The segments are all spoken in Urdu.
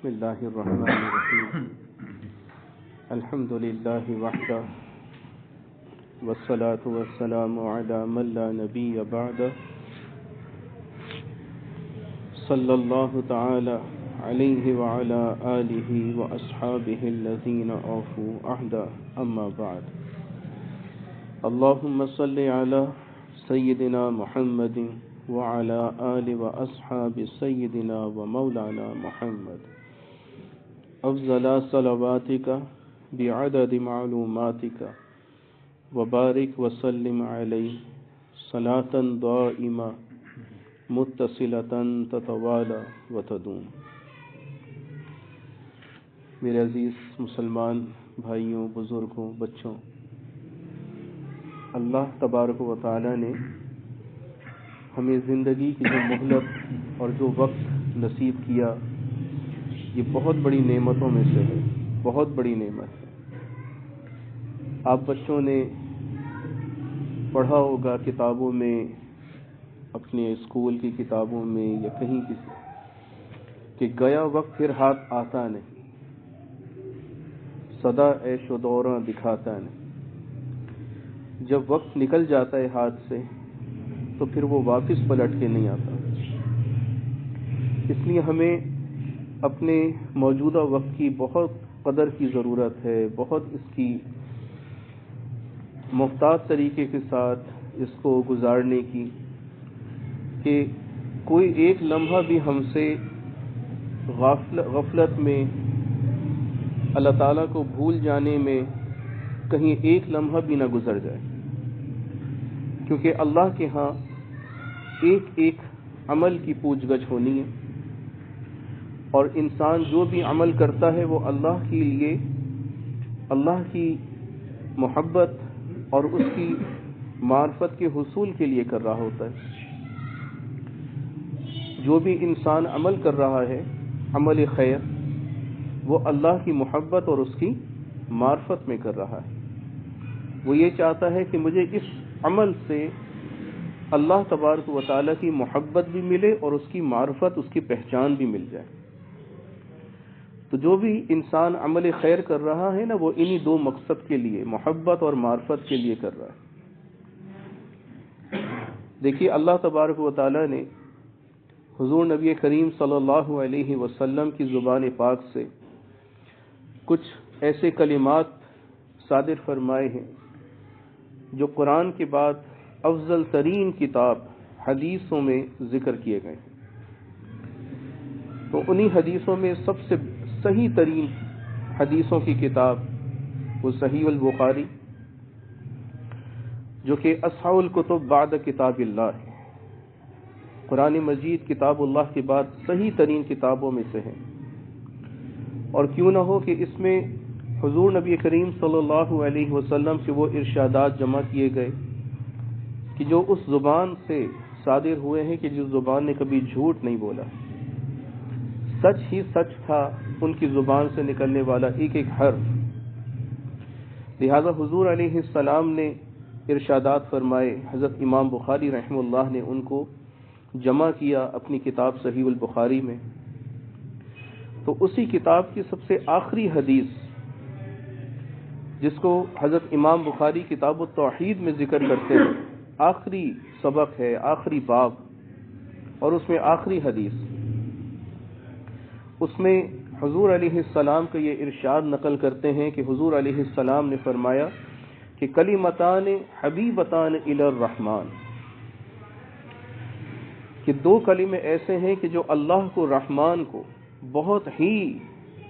الله الرحمن الرحيم الحمد لله وحده والصلاة والسلام على من لا نبي بعده صلى الله تعالى عليه وعلى آله وأصحابه الذين أوفوا عهدا أما بعد اللهم صل على سيدنا محمد وعلى آل وأصحاب سيدنا ومولانا محمد أفضل صلواتك بعدد معلوماتك وبارك وسلم عليه صلاة دائمة متصلة تتوالى وتدوم۔ میرے عزیز مسلمان بھائیوں، بزرگوں، بچوں، اللہ تبارک و تعالی نے ہمیں زندگی کی جو مہلت اور جو وقت نصیب کیا، یہ بہت بڑی نعمتوں میں سے ہے، بہت بڑی نعمت ہے۔ آپ بچوں نے پڑھا ہوگا کتابوں میں، اپنے اسکول کی کتابوں میں یا کہیں کسی، کہ گیا وقت پھر ہاتھ آتا نہیں، سدا عیش و دورہ دکھاتا نہیں۔ جب وقت نکل جاتا ہے ہاتھ سے تو پھر وہ واپس پلٹ کے نہیں آتا۔ اس لیے ہمیں اپنے موجودہ وقت کی بہت قدر کی ضرورت ہے، بہت اس کی محتاط طریقے کے ساتھ اس کو گزارنے کی، کہ کوئی ایک لمحہ بھی ہم سے غفلت میں، اللہ تعالیٰ کو بھول جانے میں کہیں ایک لمحہ بھی نہ گزر جائے، کیونکہ اللہ کے ہاں ایک ایک عمل کی پوچھ گچھ ہونی ہے، اور انسان جو بھی عمل کرتا ہے وہ اللہ کے لیے، اللہ کی محبت اور اس کی معرفت کے حصول کے لیے کر رہا ہوتا ہے۔ جو بھی انسان عمل کر رہا ہے، عمل خیر، وہ اللہ کی محبت اور اس کی معرفت میں کر رہا ہے۔ وہ یہ چاہتا ہے کہ مجھے اس عمل سے اللہ تبارک و تعالیٰ کی محبت بھی ملے اور اس کی معرفت، اس کی پہچان بھی مل جائے۔ تو جو بھی انسان عمل خیر کر رہا ہے نا، وہ انہی دو مقصد کے لیے، محبت اور معرفت کے لیے کر رہا ہے۔ دیکھیے اللہ تبارک و تعالیٰ نے حضور نبی کریم صلی اللہ علیہ وسلم کی زبان پاک سے کچھ ایسے کلمات صادر فرمائے ہیں جو قرآن کے بعد افضل ترین کتاب حدیثوں میں ذکر کیے گئے ہیں۔ تو انہی حدیثوں میں سب سے صحیح ترین حدیثوں کی کتاب وہ صحیح البخاری، جو کہ اصح الکتب بعد کتاب اللہ ہے، قرآن مجید کتاب اللہ کے بعد صحیح ترین کتابوں میں سے ہے۔ اور کیوں نہ ہو کہ اس میں حضور نبی کریم صلی اللہ علیہ وسلم سے وہ ارشادات جمع کیے گئے کہ جو اس زبان سے صادر ہوئے ہیں کہ جس زبان نے کبھی جھوٹ نہیں بولا، سچ ہی سچ تھا ان کی زبان سے نکلنے والا ایک ایک حرف۔ لہذا حضور علیہ السلام نے ارشادات فرمائے، حضرت امام بخاری رحمہ اللہ نے ان کو جمع کیا اپنی کتاب صحیح البخاری میں۔ تو اسی کتاب کی سب سے آخری حدیث، جس کو حضرت امام بخاری کتاب التوحید میں ذکر کرتے ہیں، آخری سبق ہے، آخری باب، اور اس میں آخری حدیث، اس میں حضور علیہ السلام کا یہ ارشاد نقل کرتے ہیں کہ حضور علیہ السلام نے فرمایا کہ کلمتان حبیبتان الی الرحمن، کہ دو کلمے ایسے ہیں کہ جو اللہ کو، رحمان کو بہت ہی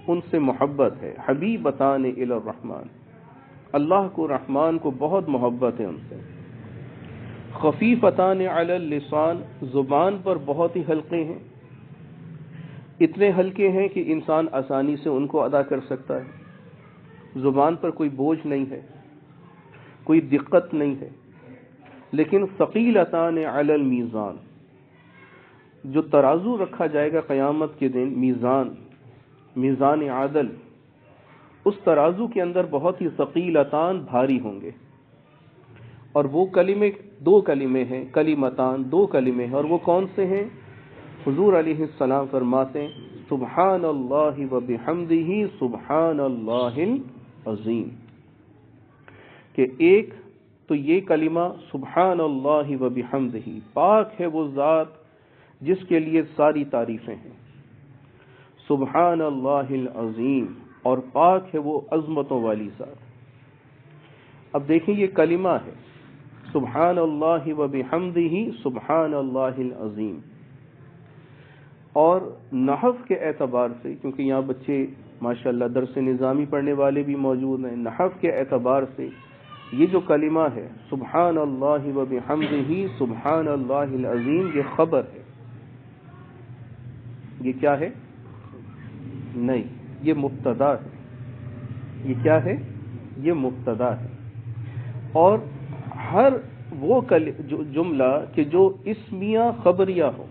ان سے محبت ہے۔ حبیبتان الی الرحمن، اللہ کو، رحمان کو بہت محبت ہے ان سے۔ خفیفتان علی اللسان، زبان پر بہت ہی ہلکے ہیں، اتنے ہلکے ہیں کہ انسان آسانی سے ان کو ادا کر سکتا ہے، زبان پر کوئی بوجھ نہیں ہے، کوئی دقت نہیں ہے۔ لیکن ثقیلتان علی المیزان، جو ترازو رکھا جائے گا قیامت کے دن، میزان عدل، اس ترازو کے اندر بہت ہی ثقیلتان، بھاری ہوں گے۔ اور وہ کلمے دو کلمے ہیں، کلمتان دو کلمے ہیں، اور وہ کون سے ہیں؟ حضور علیہ السلام فرماتے ہیں سبحان اللہ و بحمدہ سبحان اللہ العظیم، کہ ایک تو یہ کلمہ سبحان اللہ و بحمدہ، پاک ہے وہ ذات جس کے لیے ساری تعریفیں ہیں، سبحان اللہ العظیم، اور پاک ہے وہ عظمتوں والی ذات۔ اب دیکھیں یہ کلمہ ہے سبحان اللہ و بحمدہ سبحان اللہ العظیم، اور نحو کے اعتبار سے، کیونکہ یہاں بچے ماشاءاللہ درس نظامی پڑھنے والے بھی موجود ہیں، نحو کے اعتبار سے یہ جو کلمہ ہے سبحان اللہ و بحمدہ سبحان اللہ العظیم، یہ خبر ہے۔ یہ کیا ہے؟ نہیں، یہ مبتدا ہے۔ یہ کیا ہے؟ یہ مبتدا ہے۔ اور ہر وہ جملہ کہ جو اسمیہ خبریہ ہو،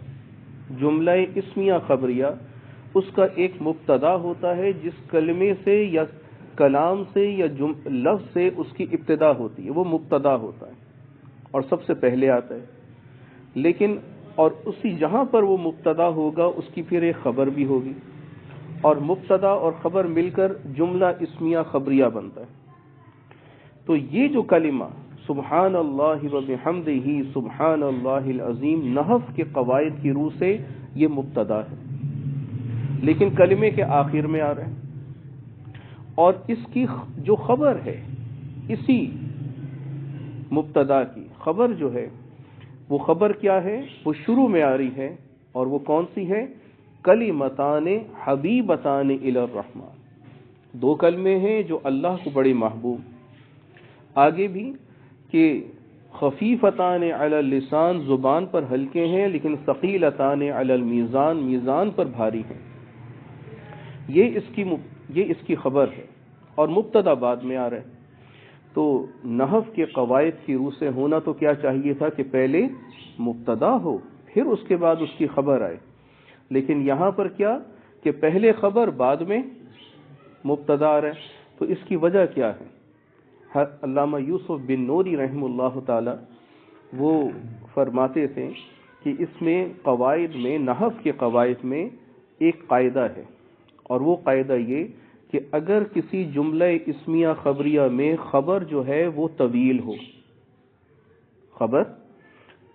جملہ اسمیہ خبریہ، اس کا ایک مبتدا ہوتا ہے جس کلمے سے یا کلام سے یا لفظ سے اس کی ابتدا ہوتی ہے، وہ مبتدا ہوتا ہے اور سب سے پہلے آتا ہے۔ لیکن اور اسی جہاں پر وہ مبتدا ہوگا اس کی پھر ایک خبر بھی ہوگی، اور مبتدا اور خبر مل کر جملہ اسمیہ خبریہ بنتا ہے۔ تو یہ جو کلمہ سبحان اللہ و بحمدہ سبحان اللہ العظیم نحو کے قواعد کی روح سے یہ مبتدا ہے، لیکن کلمے کے آخر میں آ رہا ہے، اور اس کی جو خبر ہے اسی مبتدا کی خبر جو ہے، وہ خبر کیا ہے؟ وہ شروع میں آ رہی ہے، اور وہ کون سی ہے؟ کلمتان حبیبتان الی الرحمن، دو کلمے ہیں جو اللہ کو بڑے محبوب، آگے بھی کہ خفیفتان علی اللسان، زبان پر ہلکے ہیں لیکن ثقیلتان علی المیزان، میزان پر بھاری ہیں۔ یہ اس کی خبر ہے، اور مبتدا بعد میں آ رہا ہے۔ تو نحو کے قواعد کی روح سے ہونا تو کیا چاہیے تھا کہ پہلے مبتدا ہو پھر اس کے بعد اس کی خبر آئے، لیکن یہاں پر کیا کہ پہلے خبر بعد میں مبتدا آ رہا ہے۔ تو اس کی وجہ کیا ہے؟ علامہ یوسف بن نوری رحمہ اللہ تعالی وہ فرماتے تھے کہ اس میں قواعد میں، نحو کے قواعد میں ایک قاعدہ ہے، اور وہ قاعدہ یہ کہ اگر کسی جملہ اسمیہ خبریہ میں خبر جو ہے وہ طویل ہو، خبر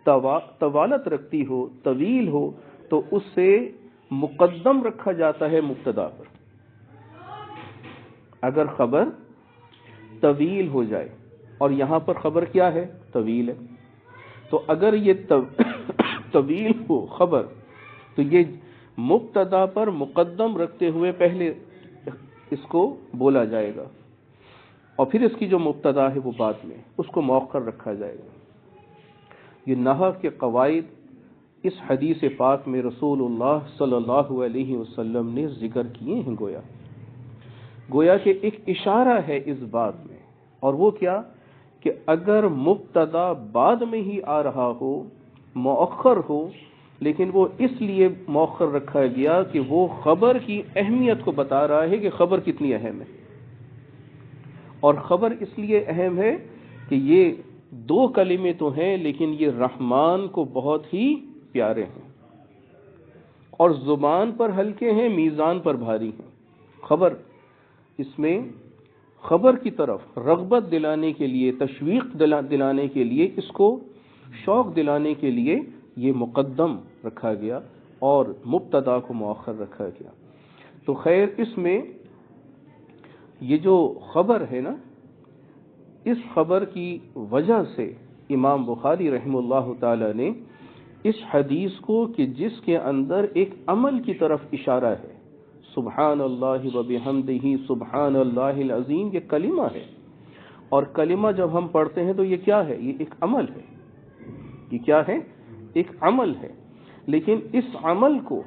طوالت رکھتی ہو، طویل ہو، تو اس سے مقدم رکھا جاتا ہے مبتدا پر۔ اگر خبر طویل ہو جائے، اور یہاں پر خبر کیا ہے؟ طویل ہے، تو اگر یہ طویل ہو خبر، تو یہ مبتدا پر مقدم رکھتے ہوئے پہلے اس کو بولا جائے گا، اور پھر اس کی جو مبتدا ہے وہ بعد میں اس کو مؤخر رکھا جائے گا۔ یہ نحو کے قواعد اس حدیث پاک میں رسول اللہ صلی اللہ علیہ وسلم نے ذکر کیے ہیں، گویا کہ ایک اشارہ ہے اس بات میں، اور وہ کیا کہ اگر مبتدا بعد میں ہی آ رہا ہو، مؤخر ہو، لیکن وہ اس لیے مؤخر رکھا گیا کہ وہ خبر کی اہمیت کو بتا رہا ہے کہ خبر کتنی اہم ہے، اور خبر اس لیے اہم ہے کہ یہ دو کلمے تو ہیں لیکن یہ رحمان کو بہت ہی پیارے ہیں، اور زبان پر ہلکے ہیں، میزان پر بھاری ہیں۔ خبر، اس میں خبر کی طرف رغبت دلانے کے لیے، تشویق دلانے کے لیے، اس کو شوق دلانے کے لیے یہ مقدم رکھا گیا اور مبتدا کو مؤخر رکھا گیا۔ تو خیر، اس میں یہ جو خبر ہے نا، اس خبر کی وجہ سے امام بخاری رحمہ اللہ تعالی نے اس حدیث کو کہ جس کے اندر ایک عمل کی طرف اشارہ ہے، سبحان اللہ و بحمدہ سبحان اللہ العظیم، یہ کلمہ ہے، اور کلمہ جب ہم پڑھتے ہیں تو یہ کیا ہے؟ یہ ایک عمل ہے۔ یہ کیا ہے؟ ایک عمل ہے، لیکن اس عمل کو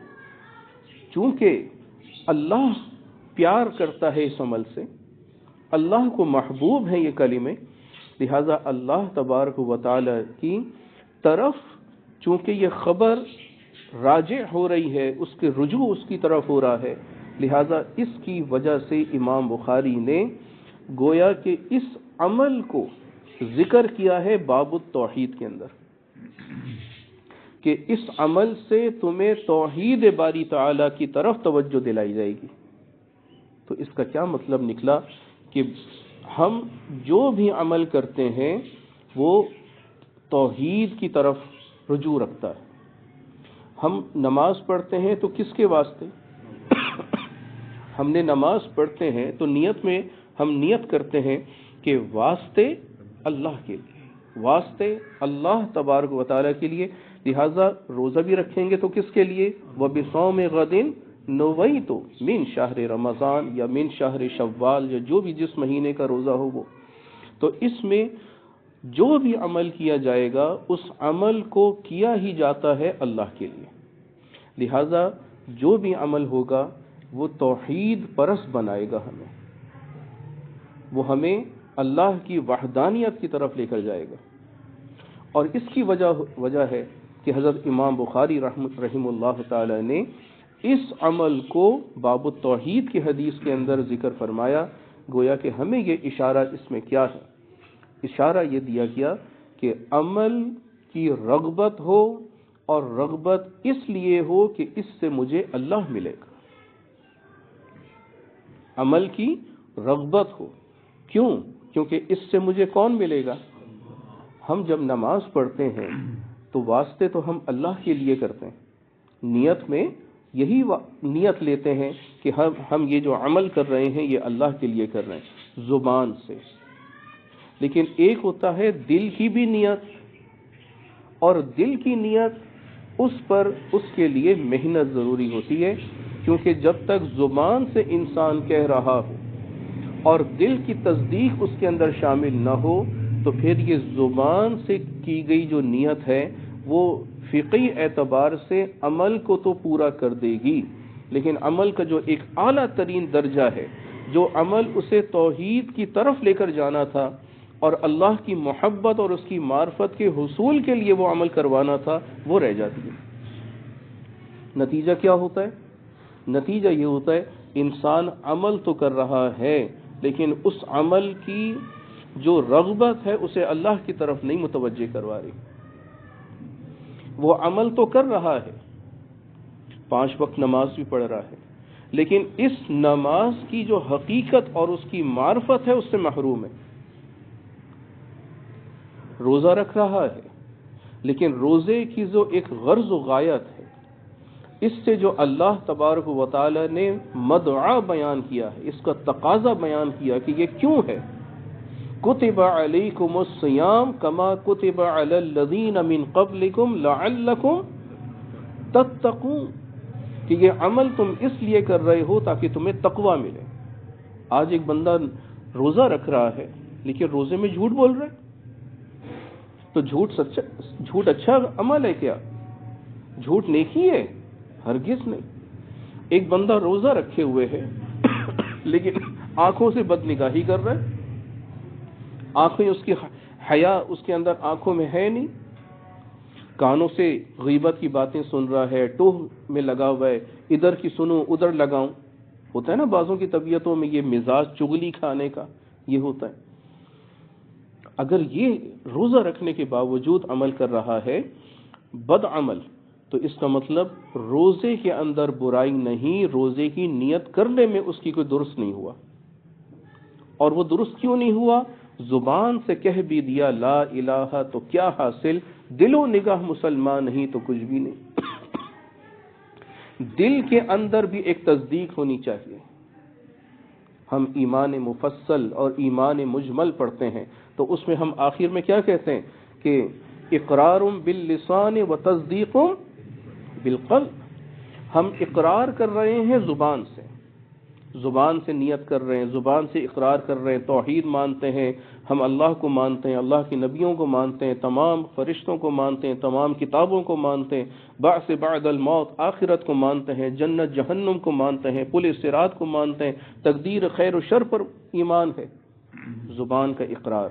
چونکہ اللہ پیار کرتا ہے، اس عمل سے اللہ کو محبوب ہے یہ کلمے، لہذا اللہ تبارک و تعالی کی طرف چونکہ یہ خبر راجع ہو رہی ہے، اس کے رجوع اس کی طرف ہو رہا ہے، لہذا اس کی وجہ سے امام بخاری نے گویا کہ اس عمل کو ذکر کیا ہے باب التوحید کے اندر، کہ اس عمل سے تمہیں توحید باری تعالیٰ کی طرف توجہ دلائی جائے گی۔ تو اس کا کیا مطلب نکلا کہ ہم جو بھی عمل کرتے ہیں وہ توحید کی طرف رجوع رکھتا ہے۔ ہم نماز پڑھتے ہیں تو کس کے واسطے؟ ہم نے نماز پڑھتے ہیں تو نیت میں ہم نیت کرتے ہیں کہ واسطے اللہ کے لیے، واسطے اللہ تبارک و تعالیٰ کے لیے، لہٰذا روزہ بھی رکھیں گے تو کس کے لیے؟ وَبِصَوْمِ غَدٍ نُوَيْتُ مِن شَهْرِ رمضان یا من شہر شوال یا جو بھی جس مہینے کا روزہ ہو وہ۔ تو اس میں جو بھی عمل کیا جائے گا اس عمل کو کیا ہی جاتا ہے اللہ کے لیے، لہٰذا جو بھی عمل ہوگا وہ توحید پرست بنائے گا ہمیں، وہ ہمیں اللہ کی وحدانیت کی طرف لے کر جائے گا۔ اور اس کی وجہ ہے کہ حضرت امام بخاری رحمہ اللہ تعالی نے اس عمل کو باب التوحید کی حدیث کے اندر ذکر فرمایا، گویا کہ ہمیں یہ اشارہ اس میں کیا ہے؟ اشارہ یہ دیا گیا کہ عمل کی رغبت ہو، اور رغبت اس لیے ہو کہ اس سے مجھے اللہ ملے گا۔ عمل کی رغبت ہو، کیوں؟ کیونکہ اس سے مجھے کون ملے گا؟ ہم جب نماز پڑھتے ہیں تو واسطے تو ہم اللہ کے لیے کرتے ہیں، نیت میں یہی نیت لیتے ہیں کہ ہم یہ جو عمل کر رہے ہیں یہ اللہ کے لیے کر رہے ہیں زبان سے، لیکن ایک ہوتا ہے دل کی بھی نیت، اور دل کی نیت اس کے لیے محنت ضروری ہوتی ہے، کیونکہ جب تک زبان سے انسان کہہ رہا ہو اور دل کی تصدیق اس کے اندر شامل نہ ہو تو پھر یہ زبان سے کی گئی جو نیت ہے وہ فقہی اعتبار سے عمل کو تو پورا کر دے گی، لیکن عمل کا جو ایک اعلیٰ ترین درجہ ہے، جو عمل اسے توحید کی طرف لے کر جانا تھا اور اللہ کی محبت اور اس کی معرفت کے حصول کے لیے وہ عمل کروانا تھا، وہ رہ جاتی ہے۔ نتیجہ کیا ہوتا ہے؟ نتیجہ یہ ہوتا ہے انسان عمل تو کر رہا ہے لیکن اس عمل کی جو رغبت ہے اسے اللہ کی طرف نہیں متوجہ کروا رہی۔ وہ عمل تو کر رہا ہے، 5 وقت نماز بھی پڑھ رہا ہے، لیکن اس نماز کی جو حقیقت اور اس کی معرفت ہے اس سے محروم ہے۔ روزہ رکھ رہا ہے لیکن روزے کی جو ایک غرض و غایت ہے، اس سے جو اللہ تبارک و تعالی نے مدعا بیان کیا ہے، اس کا تقاضا بیان کیا کہ یہ کیوں ہے، کتب علیکم الصیام کما کتب علی الذین من قبلکم لعلکم تتقون، کہ یہ عمل تم اس لیے کر رہے ہو تاکہ تمہیں تقوی ملے۔ آج ایک بندہ روزہ رکھ رہا ہے لیکن روزے میں جھوٹ بول رہا ہے، تو جھوٹ اچھا عمل ہے کیا؟ جھوٹ نیکی ہے؟ ہرگز نہیں۔ ایک بندہ روزہ رکھے ہوئے ہے لیکن آنکھوں سے بد نگاہی کر رہا ہے، آنکھیں اس کی حیا اس کے اندر آنکھوں میں ہے نہیں، کانوں سے غیبت کی باتیں سن رہا ہے، ٹوہ میں لگا ہوا ہے، ادھر کی سنوں ادھر لگاؤں، ہوتا ہے نا بعضوں کی طبیعتوں میں یہ مزاج چغلی کھانے کا یہ ہوتا ہے۔ اگر یہ روزہ رکھنے کے باوجود عمل کر رہا ہے بد عمل، تو اس کا مطلب روزے کے اندر برائی نہیں، روزے کی نیت کرنے میں اس کی کوئی درست نہیں ہوا۔ اور وہ درست کیوں نہیں ہوا؟ زبان سے کہہ بھی دیا لا الہ تو کیا حاصل، دل و نگاہ مسلمان نہیں تو کچھ بھی نہیں۔ دل کے اندر بھی ایک تصدیق ہونی چاہیے۔ ہم ایمان مفصل اور ایمان مجمل پڑھتے ہیں تو اس میں ہم آخر میں کیا کہتے ہیں کہ اقرار باللسان و تصدیق بالقلب، ہم اقرار کر رہے ہیں زبان سے نیت کر رہے ہیں، زبان سے اقرار کر رہے ہیں، توحید مانتے ہیں، ہم اللہ کو مانتے ہیں، اللہ کے نبیوں کو مانتے ہیں، تمام فرشتوں کو مانتے ہیں، تمام کتابوں کو مانتے ہیں، بعث بعد الموت آخرت کو مانتے ہیں، جنت جہنم کو مانتے ہیں، پل صراط کو مانتے ہیں، تقدیر خیر و شر پر ایمان ہے، زبان کا اقرار۔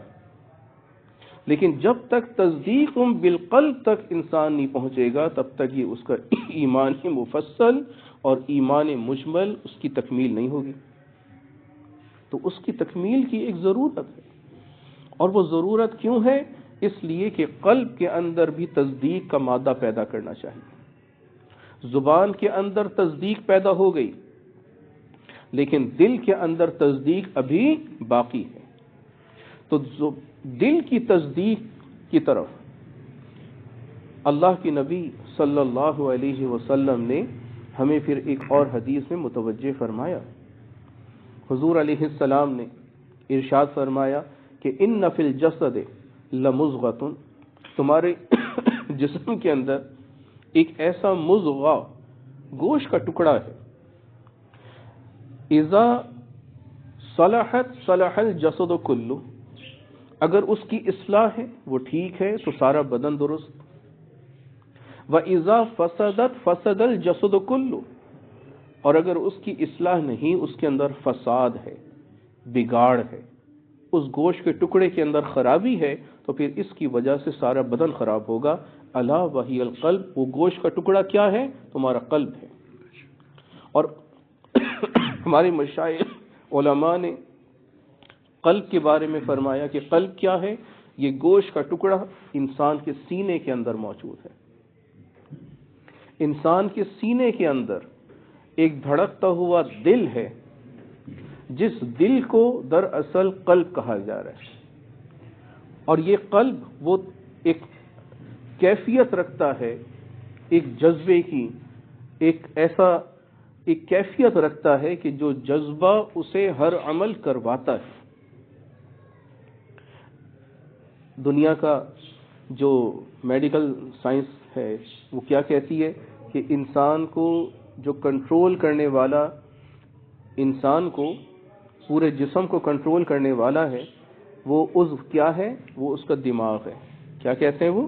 لیکن جب تک تصدیق بالقلب تک انسان نہیں پہنچے گا تب تک یہ اس کا ایمان مفصل اور ایمان مجمل اس کی تکمیل نہیں ہوگی۔ تو اس کی تکمیل کی ایک ضرورت ہے، اور وہ ضرورت کیوں ہے اس لیے کہ قلب کے اندر بھی تصدیق کا مادہ پیدا کرنا چاہیے۔ زبان کے اندر تصدیق پیدا ہو گئی، لیکن دل کے اندر تصدیق ابھی باقی ہے۔ تو دل کی تصدیق کی طرف اللہ کے نبی صلی اللہ علیہ وسلم نے ہمیں پھر ایک اور حدیث میں متوجہ فرمایا۔ حضور علیہ السلام نے ارشاد فرمایا کہ ان فی الجسد لمضغۃ، تمہارے جسم کے اندر ایک ایسا مضغہ، گوشت کا ٹکڑا ہے، اذا صلحت صلح الجسد کلہ، اگر اس کی اصلاح ہے وہ ٹھیک ہے تو سارا بدن درست، وَإِذَا فَسَدَتْ فَسَدَ الْجَسَدُ كُلُّهُ، اور اگر اس کی اصلاح نہیں، اس کے اندر فساد ہے، بگاڑ ہے، اس گوشت کے ٹکڑے کے اندر خرابی ہے، تو پھر اس کی وجہ سے سارا بدن خراب ہوگا۔ الا وہی القلب، وہ گوشت کا ٹکڑا کیا ہے؟ تمہارا قلب ہے۔ اور ہمارے مشائخ علماء نے قلب کے بارے میں فرمایا کہ قلب کیا ہے؟ یہ گوشت کا ٹکڑا انسان کے سینے کے اندر موجود ہے۔ انسان کے سینے کے اندر ایک دھڑکتا ہوا دل ہے، جس دل کو دراصل قلب کہا جا رہا ہے، اور یہ قلب وہ ایک کیفیت رکھتا ہے، ایک جذبے کی، ایک کیفیت رکھتا ہے کہ جو جذبہ اسے ہر عمل کرواتا ہے۔ دنیا کا جو میڈیکل سائنس ہے وہ کیا کہتی ہے کہ انسان کو جو کنٹرول کرنے والا، انسان کو پورے جسم کو کنٹرول کرنے والا ہے، وہ عضو کیا ہے؟ وہ اس کا دماغ ہے۔ کیا کہتے ہیں وہ؟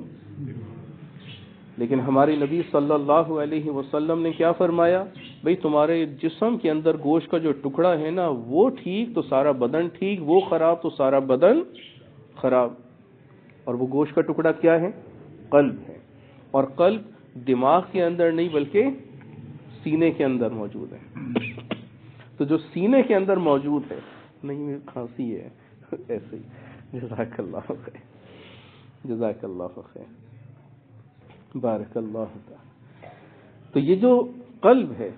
لیکن ہمارے نبی صلی اللہ علیہ وسلم نے کیا فرمایا؟ بھئی تمہارے جسم کے اندر گوشت کا جو ٹکڑا ہے نا، وہ ٹھیک تو سارا بدن ٹھیک، وہ خراب تو سارا بدن خراب۔ اور وہ گوشت کا ٹکڑا کیا ہے؟ قلب ہے۔ اور قلب دماغ کے اندر نہیں بلکہ سینے کے اندر موجود ہے۔ تو جو سینے کے اندر موجود ہے، نہیں کھانسی ہے ایسے ہی، جزاک اللہ خیر، جزاک اللہ خیر، بارک اللہ تعالی۔ تو یہ جو قلب ہے،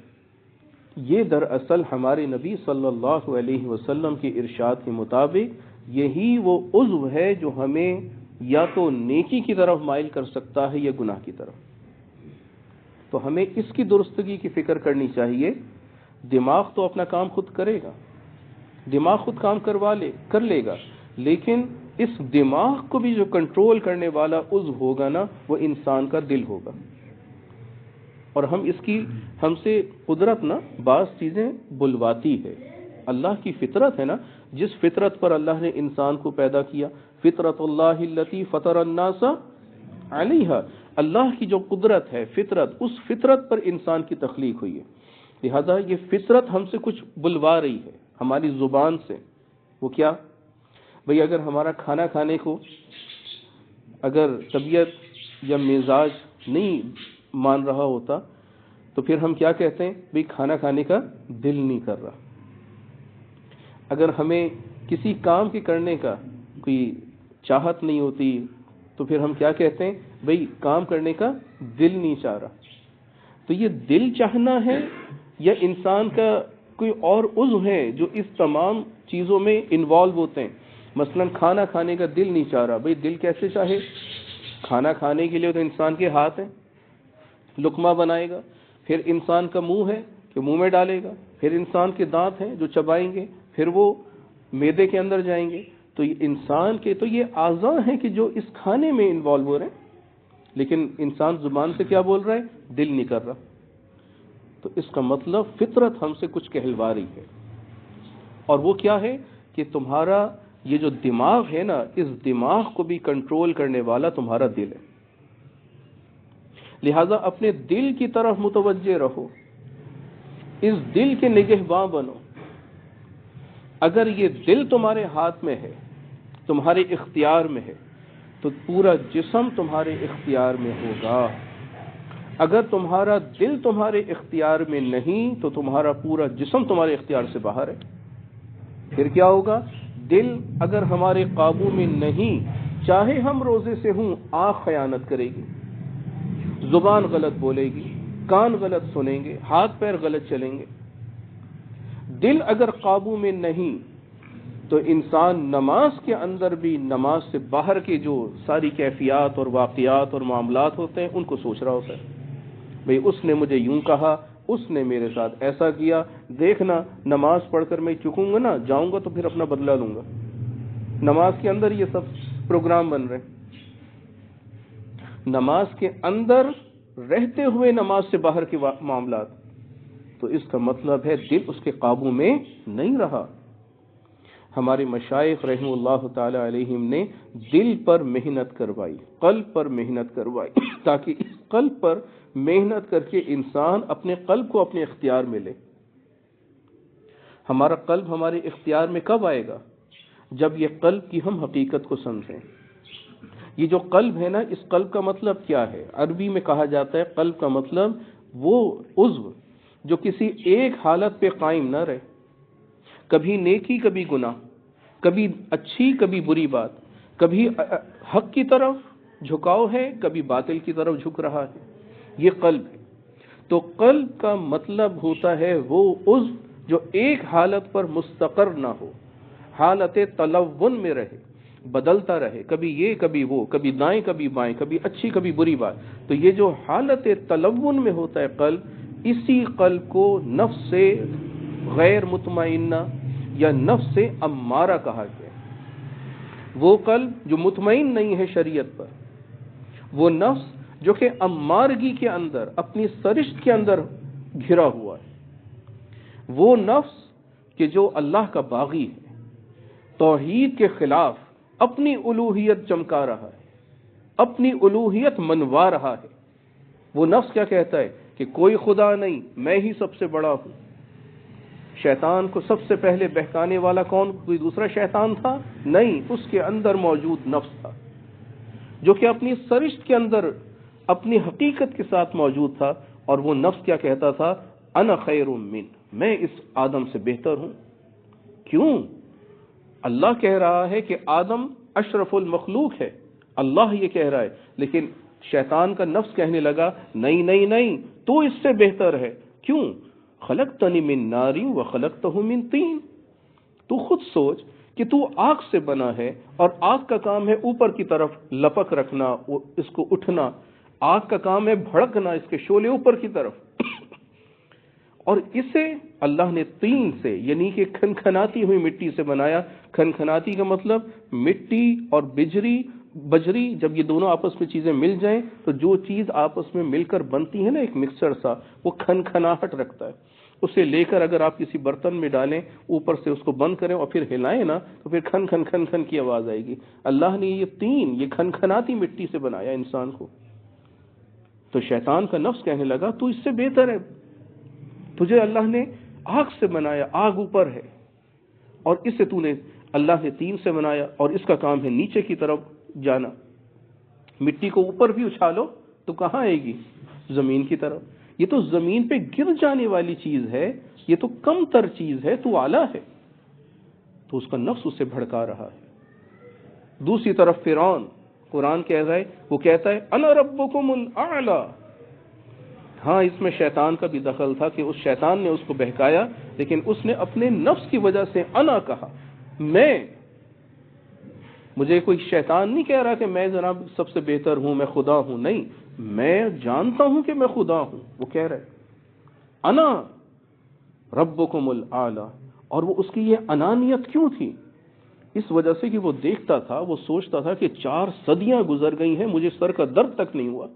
یہ دراصل ہمارے نبی صلی اللہ علیہ وسلم کے ارشاد کے مطابق یہی وہ عضو ہے جو ہمیں یا تو نیکی کی طرف مائل کر سکتا ہے یا گناہ کی طرف۔ تو ہمیں اس کی درستگی کی فکر کرنی چاہیے۔ دماغ تو اپنا کام خود کرے گا، دماغ خود کام کر لے گا، لیکن اس دماغ کو بھی جو کنٹرول کرنے والا عضو ہوگا نا، وہ انسان کا دل ہوگا۔ اور ہم سے قدرت نا بعض چیزیں بلواتی ہے۔ اللہ کی فطرت ہے نا، جس فطرت پر اللہ نے انسان کو پیدا کیا، فطرت اللہ التی فطر الناس علیہا، اللہ کی جو قدرت ہے، فطرت، اس فطرت پر انسان کی تخلیق ہوئی ہے۔ لہذا یہ فطرت ہم سے کچھ بلوا رہی ہے ہماری زبان سے۔ وہ کیا؟ بھئی اگر ہمارا کھانا کھانے کو اگر طبیعت یا مزاج نہیں مان رہا ہوتا تو پھر ہم کیا کہتے ہیں؟ بھئی کھانا کھانے کا دل نہیں کر رہا۔ اگر ہمیں کسی کام کے کرنے کا کوئی چاہت نہیں ہوتی تو پھر ہم کیا کہتے ہیں؟ بھئی کام کرنے کا دل نہیں چاہ رہا۔ تو یہ دل چاہنا ہے یا انسان کا کوئی اور عضو ہے جو اس تمام چیزوں میں انوالو ہوتے ہیں؟ مثلا کھانا کھانے کا دل نہیں چاہ رہا، بھئی دل کیسے چاہے؟ کھانا کھانے کے لیے تو انسان کے ہاتھ ہیں، لقمہ بنائے گا، پھر انسان کا منہ ہے کہ منہ میں ڈالے گا، پھر انسان کے دانت ہیں جو چبائیں گے، پھر وہ معدے کے اندر جائیں گے۔ تو یہ انسان کے تو یہ اعضاء ہیں کہ جو اس کھانے میں انوالو ہو رہے ہیں، لیکن انسان زبان سے کیا بول رہا ہے؟ دل نہیں کر رہا۔ تو اس کا مطلب فطرت ہم سے کچھ کہلوا رہی ہے، اور وہ کیا ہے کہ تمہارا یہ جو دماغ ہے نا، اس دماغ کو بھی کنٹرول کرنے والا تمہارا دل ہے۔ لہذا اپنے دل کی طرف متوجہ رہو، اس دل کے نگہباں بنو۔ اگر یہ دل تمہارے ہاتھ میں ہے، تمہارے اختیار میں ہے، تو پورا جسم تمہارے اختیار میں ہوگا۔ اگر تمہارا دل تمہارے اختیار میں نہیں تو تمہارا پورا جسم تمہارے اختیار سے باہر ہے۔ پھر کیا ہوگا؟ دل اگر ہمارے قابو میں نہیں چاہے ہم روزے سے ہوں آنکھ خیانت کرے گی، زبان غلط بولے گی، کان غلط سنیں گے، ہاتھ پیر غلط چلیں گے۔ دل اگر قابو میں نہیں تو انسان نماز کے اندر بھی نماز سے باہر کے جو ساری کیفیات اور واقعات اور معاملات ہوتے ہیں ان کو سوچ رہا ہوتا ہے، بھئی اس نے مجھے یوں کہا، اس نے میرے ساتھ ایسا کیا، دیکھنا نماز پڑھ کر میں چکوں گا نا، جاؤں گا تو پھر اپنا بدلہ لوں گا۔ نماز کے اندر یہ سب پروگرام بن رہے ہیں، نماز کے اندر رہتے ہوئے نماز سے باہر کے معاملات، تو اس کا مطلب ہے دل اس کے قابو میں نہیں رہا۔ ہمارے مشائخ رحمہ اللہ تعالی علیہم نے دل پر محنت کروائی، قلب پر محنت کروائی، تاکہ اس قلب پر محنت کر کے انسان اپنے قلب کو اپنے اختیار میں لے۔ ہمارا قلب ہمارے اختیار میں کب آئے گا؟ جب یہ قلب کی ہم حقیقت کو سمجھیں۔ یہ جو قلب ہے نا، اس قلب کا مطلب کیا ہے؟ عربی میں کہا جاتا ہے قلب کا مطلب وہ عضو جو کسی ایک حالت پہ قائم نہ رہے، کبھی نیکی کبھی گناہ، کبھی اچھی کبھی بری بات، کبھی حق کی طرف جھکاؤ ہے کبھی باطل کی طرف جھک رہا ہے، یہ قلب ہے۔ تو قلب کا مطلب ہوتا ہے وہ عضو جو ایک حالت پر مستقر نہ ہو، حالت تلون میں رہے، بدلتا رہے، کبھی یہ کبھی وہ، کبھی دائیں کبھی بائیں، کبھی اچھی کبھی بری بات۔ تو یہ جو حالت تلون میں ہوتا ہے قلب، اسی قلب کو نفس سے غیر مطمئنہ یا نفس سے امارہ کہا گیا۔ وہ قلب جو مطمئن نہیں ہے شریعت پر، وہ نفس جو کہ امارگی کے اندر، اپنی سرشت کے اندر گھرا ہوا ہے، وہ نفس کہ جو اللہ کا باغی ہے، توحید کے خلاف اپنی الوہیت چمکا رہا ہے، اپنی الوہیت منوا رہا ہے۔ وہ نفس کیا کہتا ہے کہ کوئی خدا نہیں، میں ہی سب سے بڑا ہوں۔ شیطان کو سب سے پہلے بہکانے والا کون؟ کوئی دوسرا شیطان تھا؟ نہیں، اس کے اندر موجود نفس تھا، جو کہ اپنی سرشت کے اندر اپنی حقیقت کے ساتھ موجود تھا۔ اور وہ نفس کیا کہتا تھا؟ انا خیر من، میں اس آدم سے بہتر ہوں۔ کیوں؟ اللہ کہہ رہا ہے کہ آدم اشرف المخلوق ہے، اللہ یہ کہہ رہا ہے، لیکن شیطان کا نفس کہنے لگا نہیں نہیں نہیں، تو اس سے بہتر ہے۔ کیوں؟ خلقتنی من نار وخلقتہ من طین، تو خود سوچ کہ تو آگ سے بنا ہے، اور آگ کا کام ہے اوپر کی طرف لپک رکھنا، اس کو اٹھنا، آگ کا کام ہے بھڑکنا، اس کے شعلے اوپر کی طرف۔ اور اسے اللہ نے طین سے، یعنی کہ کھنکھناتی ہوئی مٹی سے بنایا۔ کھنکھناتی کا مطلب مٹی اور بجری جب یہ دونوں آپس میں چیزیں مل جائیں تو جو چیز آپس میں مل کر بنتی ہے نا، ایک مکسچر سا، وہ کھنکھناہٹ رکھتا ہے۔ اسے لے کر اگر آپ کسی برتن میں ڈالیں، اوپر سے اس کو بند کریں اور پھر ہلائیں نا، تو پھر کھن کھن کھن کھن کی آواز آئے گی۔ اللہ نے یہ طین، یہ کھنکھناتی مٹی سے بنایا انسان کو۔ تو شیطان کا نفس کہنے لگا تو اس سے بہتر ہے، تجھے اللہ نے آگ سے بنایا، آگ اوپر ہے، اور اس سے تو نے اللہ نے طین سے بنایا، اور اس کا کام ہے نیچے کی طرف جانا۔ مٹی کو اوپر بھی اچھالو تو کہاں آئے گی؟ زمین کی طرف۔ یہ تو زمین پہ گر جانے والی چیز ہے، یہ تو کم تر چیز ہے، تو اعلیٰ ہے۔ تو اس کا نفس اسے بھڑکا رہا ہے۔ دوسری طرف فرعون، قرآن کہہ رہا ہے، وہ کہتا ہے انا ربکم الاعلی۔ ہاں، اس میں شیطان کا بھی دخل تھا کہ اس شیطان نے اس کو بہکایا، لیکن اس نے اپنے نفس کی وجہ سے انا کہا، مجھے کوئی شیطان نہیں کہہ رہا کہ میں جناب سب سے بہتر ہوں، میں خدا ہوں، نہیں، میں جانتا ہوں کہ میں خدا ہوں۔ وہ کہہ رہا ہے انا ربکم الاعلی۔ اور وہ اس کی یہ انانیت کیوں تھی؟ اس وجہ سے کہ وہ دیکھتا تھا، وہ سوچتا تھا کہ 4 صدیاں گزر گئی ہیں، مجھے سر کا درد تک نہیں ہوا۔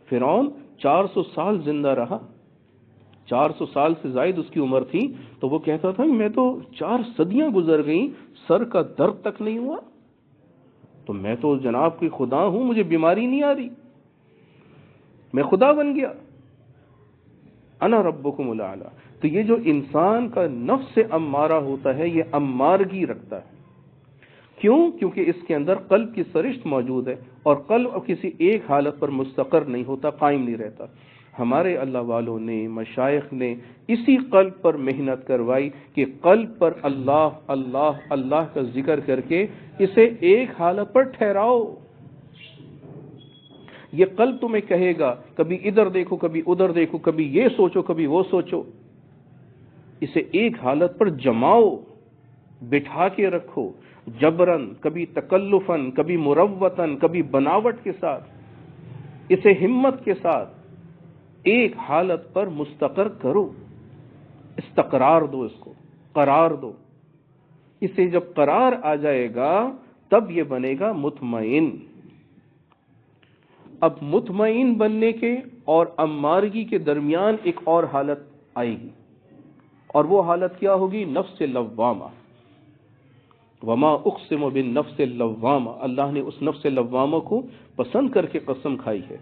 فرعون 400 سال زندہ رہا، 400 سال سے زائد اس کی عمر تھی، تو وہ کہتا تھا کہ میں تو 4 صدیاں گزر گئیں، سر کا درد تک نہیں ہوا، تو میں تو جناب کوئی خدا ہوں، مجھے بیماری نہیں آ رہی، میں خدا بن گیا۔ انا ربکم الاعلی۔ تو یہ جو انسان کا نفس سے امارہ ہوتا ہے، یہ امارگی رکھتا ہے۔ کیوں؟ کیونکہ اس کے اندر قلب کی سرشت موجود ہے، اور قلب کسی ایک حالت پر مستقر نہیں ہوتا، قائم نہیں رہتا۔ ہمارے اللہ والوں نے، مشائخ نے اسی قلب پر محنت کروائی کہ قلب پر اللہ اللہ اللہ کا ذکر کر کے اسے ایک حالت پر ٹھہراؤ۔ یہ قلب تمہیں کہے گا کبھی ادھر دیکھو کبھی ادھر دیکھو، کبھی یہ سوچو کبھی وہ سوچو، اسے ایک حالت پر جماؤ، بٹھا کے رکھو، جبرن، کبھی تکلفن، کبھی مروتن، کبھی بناوٹ کے ساتھ، اسے ہمت کے ساتھ ایک حالت پر مستقر کرو، استقرار دو، اس کو قرار دو۔ اسے جب قرار آ جائے گا تب یہ بنے گا مطمئن۔ اب مطمئن بننے کے اور امارگی کے درمیان ایک اور حالت آئے گی، اور وہ حالت کیا ہوگی؟ نفس لوامہ۔ وما اقسم بالنفس اللوامہ، اللہ نے اس نفس لوامہ کو پسند کر کے قسم کھائی ہے،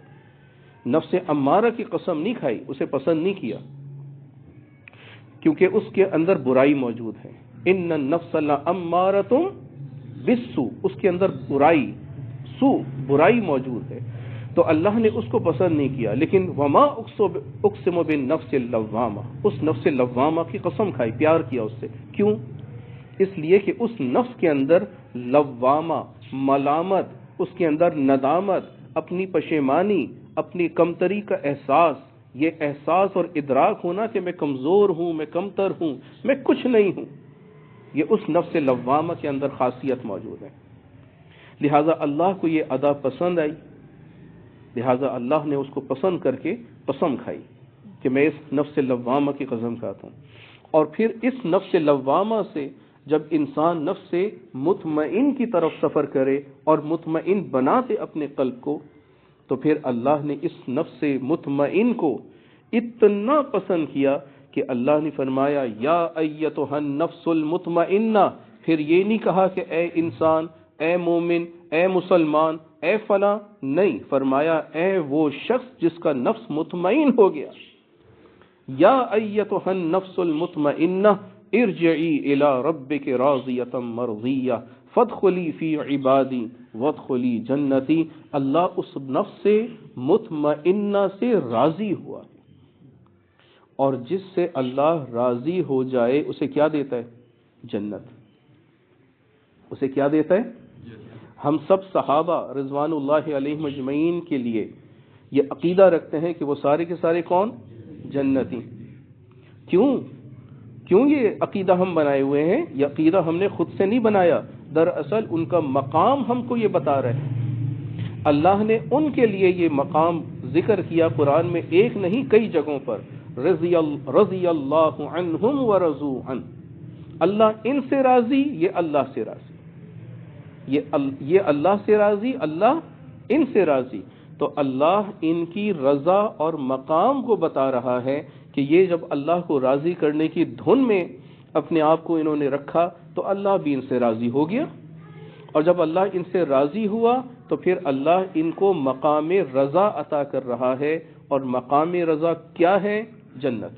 نفس امارہ کی قسم نہیں کھائی، اسے پسند نہیں کیا، کیونکہ اس کے اندر برائی موجود ہے۔ ان النفس لامارۃ بالسوء، اس کے اندر برائی، سوء، برائی موجود ہے، تو اللہ نے اس کو پسند نہیں کیا۔ لیکن وما اقسم بالنفس اللوامہ، اس نفس لوامہ کی قسم کھائی، پیار کیا اس سے۔ کیوں؟ اس لیے کہ اس نفس کے اندر لوامہ، ملامت، اس کے اندر ندامت، اپنی پشیمانی، اپنی کمتری کا احساس، یہ احساس اور ادراک ہونا کہ میں کمزور ہوں، میں کمتر ہوں، میں کچھ نہیں ہوں، یہ اس نفس لوامہ کے اندر خاصیت موجود ہے۔ لہٰذا اللہ کو یہ ادا پسند آئی، لہٰذا اللہ نے اس کو پسند کر کے قسم کھائی کہ میں اس نفس لوامہ کی قسم کھاتا ہوں۔ اور پھر اس نفس لوامہ سے جب انسان نفس مطمئن کی طرف سفر کرے اور مطمئن بناتے اپنے قلب کو، تو پھر اللہ نے اس نفس مطمئن کو اتنا پسند کیا کہ اللہ نے فرمایا یا ایتھا النفس المطمئنہ۔ پھر یہ نہیں کہا کہ اے انسان، اے مومن، اے مسلمان، اے فلاں، نہیں، فرمایا اے وہ شخص جس کا نفس مطمئن ہو گیا۔ یا ایتھا النفس المطمئنہ ارجعی الی ربک راضیۃ مرضیہ فادخلی فی عبادی وادخلی جنتی۔ اللہ اس نفس سے مطمئنہ سے راضی ہوا، اور جس سے اللہ راضی ہو جائے اسے کیا دیتا ہے؟ جنت۔ اسے کیا دیتا ہے؟ ہم سب صحابہ رضوان اللہ علیہم اجمعین کے لیے یہ عقیدہ رکھتے ہیں کہ وہ سارے کے سارے کون؟ جنتی۔ کیوں یہ عقیدہ ہم بنائے ہوئے ہیں؟ یہ عقیدہ ہم نے خود سے نہیں بنایا، دراصل ان کا مقام ہم کو یہ بتا رہے ہیں۔ اللہ نے ان کے لیے یہ مقام ذکر کیا قرآن میں، ایک نہیں کئی جگہوں پر، رضی اللہ عنہم ورضوا عنہ، اللہ ان سے راضی، یہ اللہ سے راضی، یہ اللہ سے راضی، اللہ ان سے راضی۔ تو اللہ ان کی رضا اور مقام کو بتا رہا ہے کہ یہ جب اللہ کو راضی کرنے کی دھن میں اپنے آپ کو انہوں نے رکھا تو اللہ بھی ان سے راضی ہو گیا، اور جب اللہ ان سے راضی ہوا تو پھر اللہ ان کو مقام رضا عطا کر رہا ہے، اور مقام رضا کیا ہے؟ جنت۔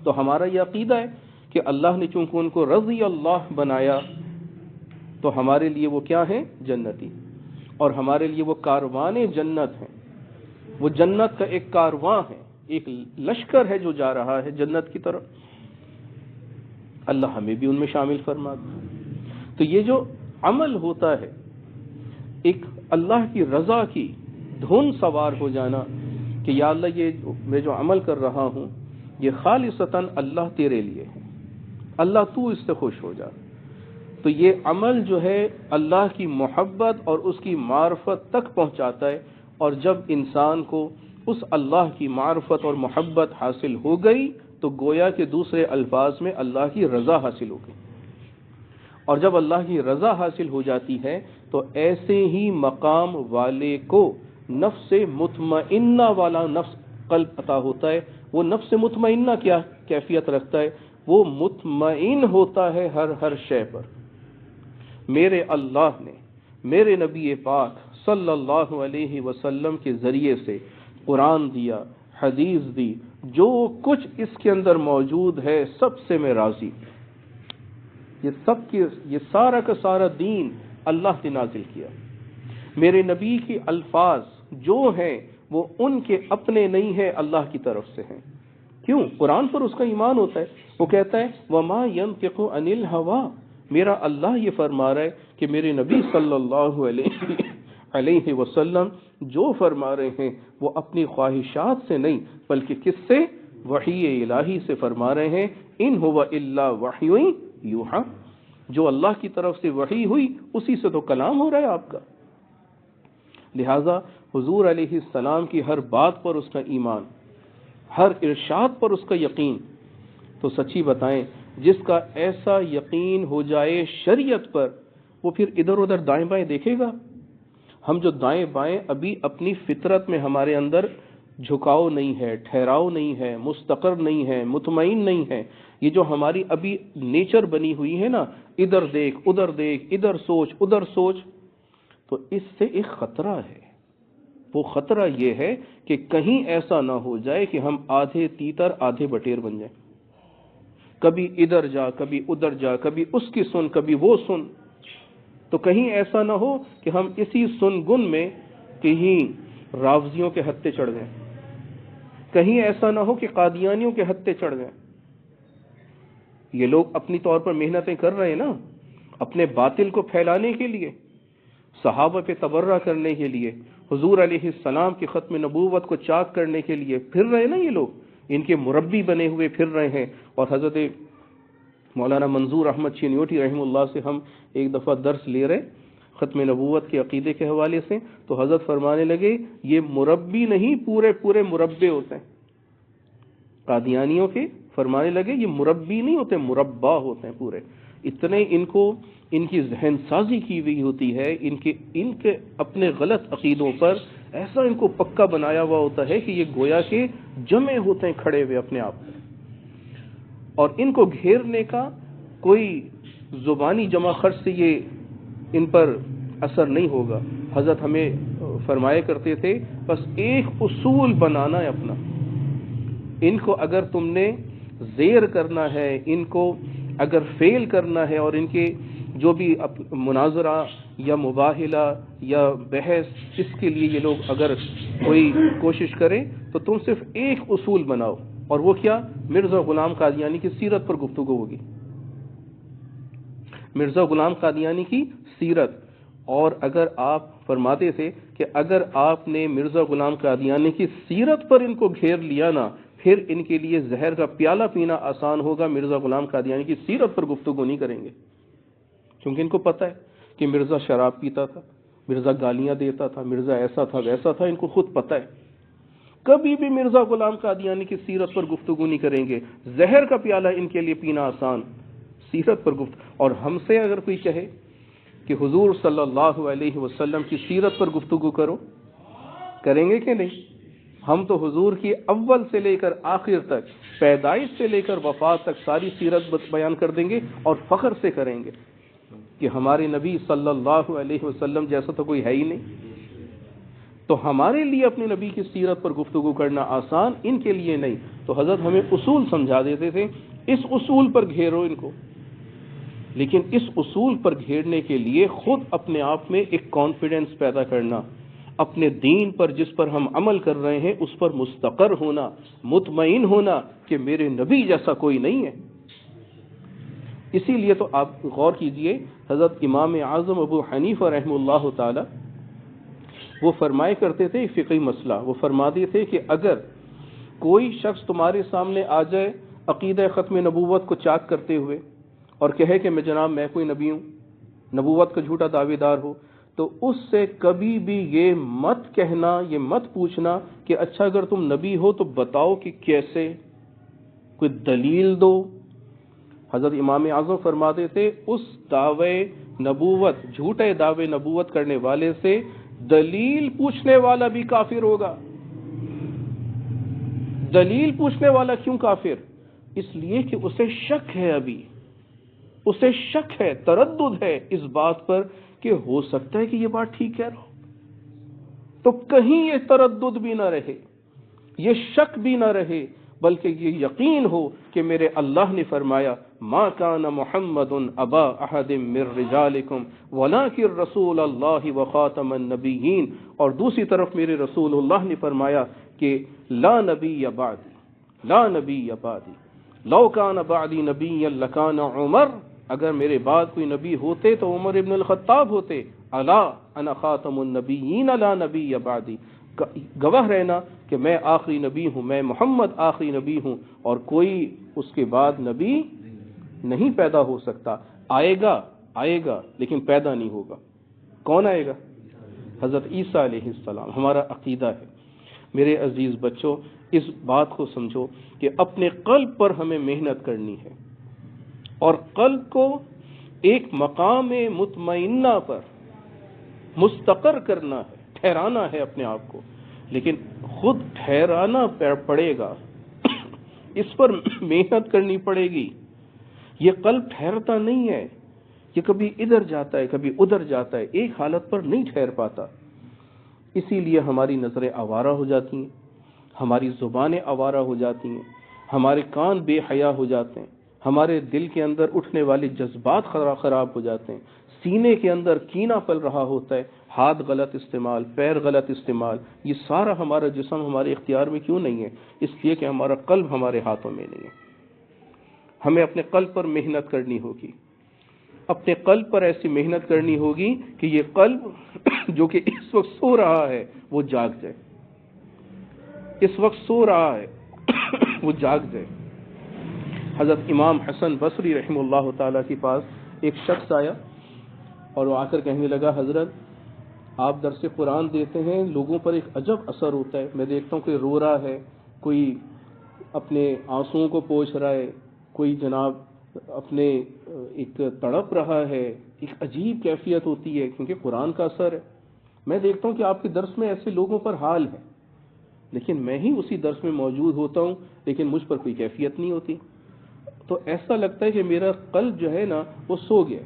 تو ہمارا یہ عقیدہ ہے کہ اللہ نے چونکہ ان کو رضی اللہ بنایا تو ہمارے لیے وہ کیا ہیں؟ جنتی، اور ہمارے لیے وہ کاروان جنت ہیں، وہ جنت کا ایک کارواں ہے، ایک لشکر ہے جو جا رہا ہے جنت کی طرف۔ اللہ ہمیں بھی ان میں شامل فرما دے۔ تو یہ جو عمل ہوتا ہے، ایک اللہ کی رضا کی دھن سوار ہو جانا کہ یا اللہ یہ میں جو عمل کر رہا ہوں یہ خالصتاً اللہ تیرے لیے ہے، اللہ تو اس سے خوش ہو جا، تو یہ عمل جو ہے اللہ کی محبت اور اس کی معرفت تک پہنچاتا ہے۔ اور جب انسان کو اس اللہ کی معرفت اور محبت حاصل ہو گئی تو گویا کہ دوسرے الفاظ میں اللہ کی رضا حاصل ہو گئی، اور جب اللہ کی رضا حاصل ہو جاتی ہے تو ایسے ہی مقام والے کو نفس مطمئنہ والا نفس قلب عطا ہوتا ہے۔ وہ نفس مطمئنہ کیا کیفیت رکھتا ہے؟ وہ مطمئن ہوتا ہے ہر شے پر۔ میرے اللہ نے میرے نبی پاک صلی اللہ علیہ وسلم کے ذریعے سے قرآن دیا، حدیث دی، جو کچھ اس کے اندر موجود ہے سب سے میں راضی ہوں۔ یہ سارا کا سارا دین اللہ نے نازل کیا۔ میرے نبی کے الفاظ جو ہیں وہ ان کے اپنے نہیں ہیں، اللہ کی طرف سے ہیں۔ کیوں؟ قرآن پر اس کا ایمان ہوتا ہے۔ وہ کہتا ہے وَمَا يَنطِقُ عَنِ الْهَوَىٰ، میرا اللہ یہ فرما رہا ہے کہ میرے نبی صلی اللہ علیہ وسلم جو فرما رہے ہیں وہ اپنی خواہشات سے نہیں بلکہ کس سے؟ وحی الہی سے فرما رہے ہیں۔ ان هو الا وحی یوحیٰ، جو اللہ کی طرف سے وحی ہوئی اسی سے تو کلام ہو رہا ہے آپ کا۔ لہذا حضور علیہ السلام کی ہر بات پر اس کا ایمان، ہر ارشاد پر اس کا یقین۔ تو سچی بتائیں، جس کا ایسا یقین ہو جائے شریعت پر، وہ پھر ادھر ادھر دائیں بائیں دیکھے گا؟ ہم جو دائیں بائیں ابھی اپنی فطرت میں ہمارے اندر جھکاؤ نہیں ہے، ٹھہراؤ نہیں ہے، مستقر نہیں ہے، مطمئن نہیں ہے، یہ جو ہماری ابھی نیچر بنی ہوئی ہے نا، ادھر دیکھ ادھر سوچ ادھر سوچ، تو اس سے ایک خطرہ ہے۔ وہ خطرہ یہ ہے کہ کہیں ایسا نہ ہو جائے کہ ہم آدھے تیتر آدھے بٹیر بن جائیں، کبھی ادھر جا کبھی ادھر جا، کبھی اس کی سن کبھی وہ سن۔ تو کہیں ایسا نہ ہو کہ ہم اسی سن گن میں کہیں رافضیوں کے ہتھے چڑھ گئیں، کہیں ایسا نہ ہو کہ قادیانیوں کے ہتھے چڑھ گئیں۔ یہ لوگ اپنی طور پر محنتیں کر رہے ہیں نا، اپنے باطل کو پھیلانے کے لیے، صحابہ پہ تبرہ کرنے کے لیے، حضور علیہ السلام کی ختم نبوت کو چاک کرنے کے لیے پھر رہے نا یہ لوگ، ان کے مربی بنے ہوئے پھر رہے ہیں۔ اور حضرت مولانا منظور احمد چینیوٹی رحمہ اللہ سے ہم ایک دفعہ درس لے رہے ختم نبوت کے عقیدے کے حوالے سے، تو حضرت فرمانے لگے یہ مربی نہیں پورے مربے ہوتے ہیں قادیانیوں کے، فرمانے لگے یہ مربی نہیں ہوتے، مربع ہوتے ہیں پورے۔ اتنے ان کی ذہن سازی کی ہوئی ہوتی ہے، ان کے اپنے غلط عقیدوں پر ایسا ان کو پکا بنایا ہوا ہوتا ہے کہ یہ گویا کے جمع ہوتے ہیں کھڑے ہوئے اپنے آپ پر، اور ان کو گھیرنے کا کوئی زبانی جمع خرچ سے یہ ان پر اثر نہیں ہوگا۔ حضرت ہمیں فرمایا کرتے تھے بس ایک اصول بنانا ہے اپنا، ان کو اگر تم نے زیر کرنا ہے، ان کو اگر فیل کرنا ہے، اور ان کے جو بھی مناظرہ یا مباحلہ یا بحث اس کے لیے یہ لوگ اگر کوئی کوشش کریں تو تم صرف ایک اصول بناؤ، اور وہ کیا؟ مرزا غلام قادیانی کی سیرت پر گفتگو ہوگی، مرزا غلام قادیانی کی سیرت۔ اور اگر آپ فرماتے تھے کہ اگر آپ نے مرزا غلام قادیانی کی سیرت پر ان کو گھیر لیا نا، پھر ان کے لیے زہر کا پیالہ پینا آسان ہوگا، مرزا غلام قادیانی کی سیرت پر گفتگو نہیں کریں گے، کیونکہ ان کو پتہ ہے کہ مرزا شراب پیتا تھا، مرزا گالیاں دیتا تھا، مرزا ایسا تھا ویسا تھا، ان کو خود پتہ ہے۔ کبھی بھی مرزا غلام قادیانی کی سیرت پر گفتگو نہیں کریں گے، زہر کا پیالہ ان کے لیے پینا آسان، سیرت پر گفتگو۔ اور ہم سے اگر کوئی کہے کہ حضور صلی اللہ علیہ وسلم کی سیرت پر گفتگو کرو، کریں گے کہ نہیں؟ ہم تو حضور کی اول سے لے کر آخر تک، پیدائش سے لے کر وفات تک ساری سیرت بیان کر دیں گے، اور فخر سے کریں گے کہ ہمارے نبی صلی اللہ علیہ وسلم جیسا تو کوئی ہے ہی نہیں۔ تو ہمارے لیے اپنے نبی کی سیرت پر گفتگو کرنا آسان، ان کے لیے نہیں۔ تو حضرت ہمیں اصول سمجھا دیتے تھے، اس اصول پر گھیرو ان کو، لیکن اس اصول پر گھیرنے کے لیے خود اپنے آپ میں ایک کانفیڈنس پیدا کرنا، اپنے دین پر جس پر ہم عمل کر رہے ہیں اس پر مستقر ہونا، مطمئن ہونا کہ میرے نبی جیسا کوئی نہیں ہے۔ اسی لیے تو آپ غور کیجئے، حضرت امام اعظم ابو حنیفہ رحمہ اللہ تعالی وہ فرمائے کرتے تھے فقہی مسئلہ، وہ فرماتے تھے کہ اگر کوئی شخص تمہارے سامنے آ جائے عقیدہ ختم نبوت کو چاک کرتے ہوئے اور کہے کہ میں کوئی نبی ہوں، نبوت کا جھوٹا دعوے دار ہو، تو اس سے کبھی بھی یہ مت کہنا، یہ مت پوچھنا کہ اچھا اگر تم نبی ہو تو بتاؤ کہ کیسے، کوئی دلیل دو۔ حضرت امام اعظم فرماتے تھے اس دعوے نبوت، جھوٹے دعوے نبوت کرنے والے سے دلیل پوچھنے والا بھی کافر ہوگا۔ دلیل پوچھنے والا کیوں کافر؟ اس لیے کہ اسے شک ہے، ابھی اسے شک ہے، تردد ہے اس بات پر کہ ہو سکتا ہے کہ یہ بات ٹھیک کہہ رہا ہو۔ تو کہیں یہ تردد بھی نہ رہے، یہ شک بھی نہ رہے، بلکہ یہ یقین ہو کہ میرے اللہ نے فرمایا ما کان محمد ابا احد من رجالکم ولکن رسول اللہ وخاتم النبیین، اور دوسری طرف میرے رسول اللہ نے فرمایا کہ لا نبی بعدی، لا نبی بعدی، لو کان بعدی نبی لکان عمر، اگر میرے بعد کوئی نبی ہوتے تو عمر ابن الخطاب ہوتے، الا انا خاتم النبیین لا نبی بعدی، گواہ رہنا کہ میں آخری نبی ہوں، میں محمد آخری نبی ہوں، اور کوئی اس کے بعد نبی نہیں پیدا ہو سکتا۔ آئے گا لیکن پیدا نہیں ہوگا۔ کون آئے گا؟ حضرت عیسیٰ علیہ السلام۔ ہمارا عقیدہ ہے میرے عزیز بچوں، اس بات کو سمجھو کہ اپنے قلب پر ہمیں محنت کرنی ہے، اور قلب کو ایک مقام مطمئنہ پر مستقر کرنا ہے، ٹھہرانا ہے اپنے آپ کو، لیکن خود ٹھہرانا پڑے گا، اس پر محنت کرنی پڑے گی۔ یہ قلب ٹھہرتا نہیں ہے، یہ کبھی ادھر جاتا ہے کبھی ادھر جاتا ہے، ایک حالت پر نہیں ٹھہر پاتا۔ اسی لیے ہماری نظریں آوارہ ہو جاتی ہیں، ہماری زبانیں آوارہ ہو جاتی ہیں، ہمارے کان بے حیا ہو جاتے ہیں، ہمارے دل کے اندر اٹھنے والے جذبات خراب ہو جاتے ہیں، سینے کے اندر کینہ پل رہا ہوتا ہے، ہاتھ غلط استعمال، پیر غلط استعمال، یہ سارا ہمارا جسم ہمارے اختیار میں کیوں نہیں ہے؟ اس لیے کہ ہمارا قلب ہمارے ہاتھوں میں نہیں ہے۔ ہمیں اپنے قلب پر محنت کرنی ہوگی، اپنے قلب پر ایسی محنت کرنی ہوگی کہ یہ قلب جو کہ اس وقت سو رہا ہے وہ جاگ جائے، اس وقت سو رہا ہے وہ جاگ جائے۔ حضرت امام حسن بصری رحمہ اللہ تعالیٰ کے پاس ایک شخص آیا اور وہ آ کر کہنے لگا، حضرت آپ درس قرآن دیتے ہیں، لوگوں پر ایک عجب اثر ہوتا ہے، میں دیکھتا ہوں کوئی رو رہا ہے، کوئی اپنے آنسوؤں کو پوچھ رہا ہے، کوئی جناب اپنے ایک تڑپ رہا ہے، ایک عجیب کیفیت ہوتی ہے کیونکہ قرآن کا اثر ہے۔ میں دیکھتا ہوں کہ آپ کے درس میں ایسے لوگوں پر حال ہے، لیکن میں ہی اسی درس میں موجود ہوتا ہوں لیکن مجھ پر کوئی کیفیت نہیں ہوتی۔ تو ایسا لگتا ہے کہ میرا قلب جو ہے نا وہ سو گیا،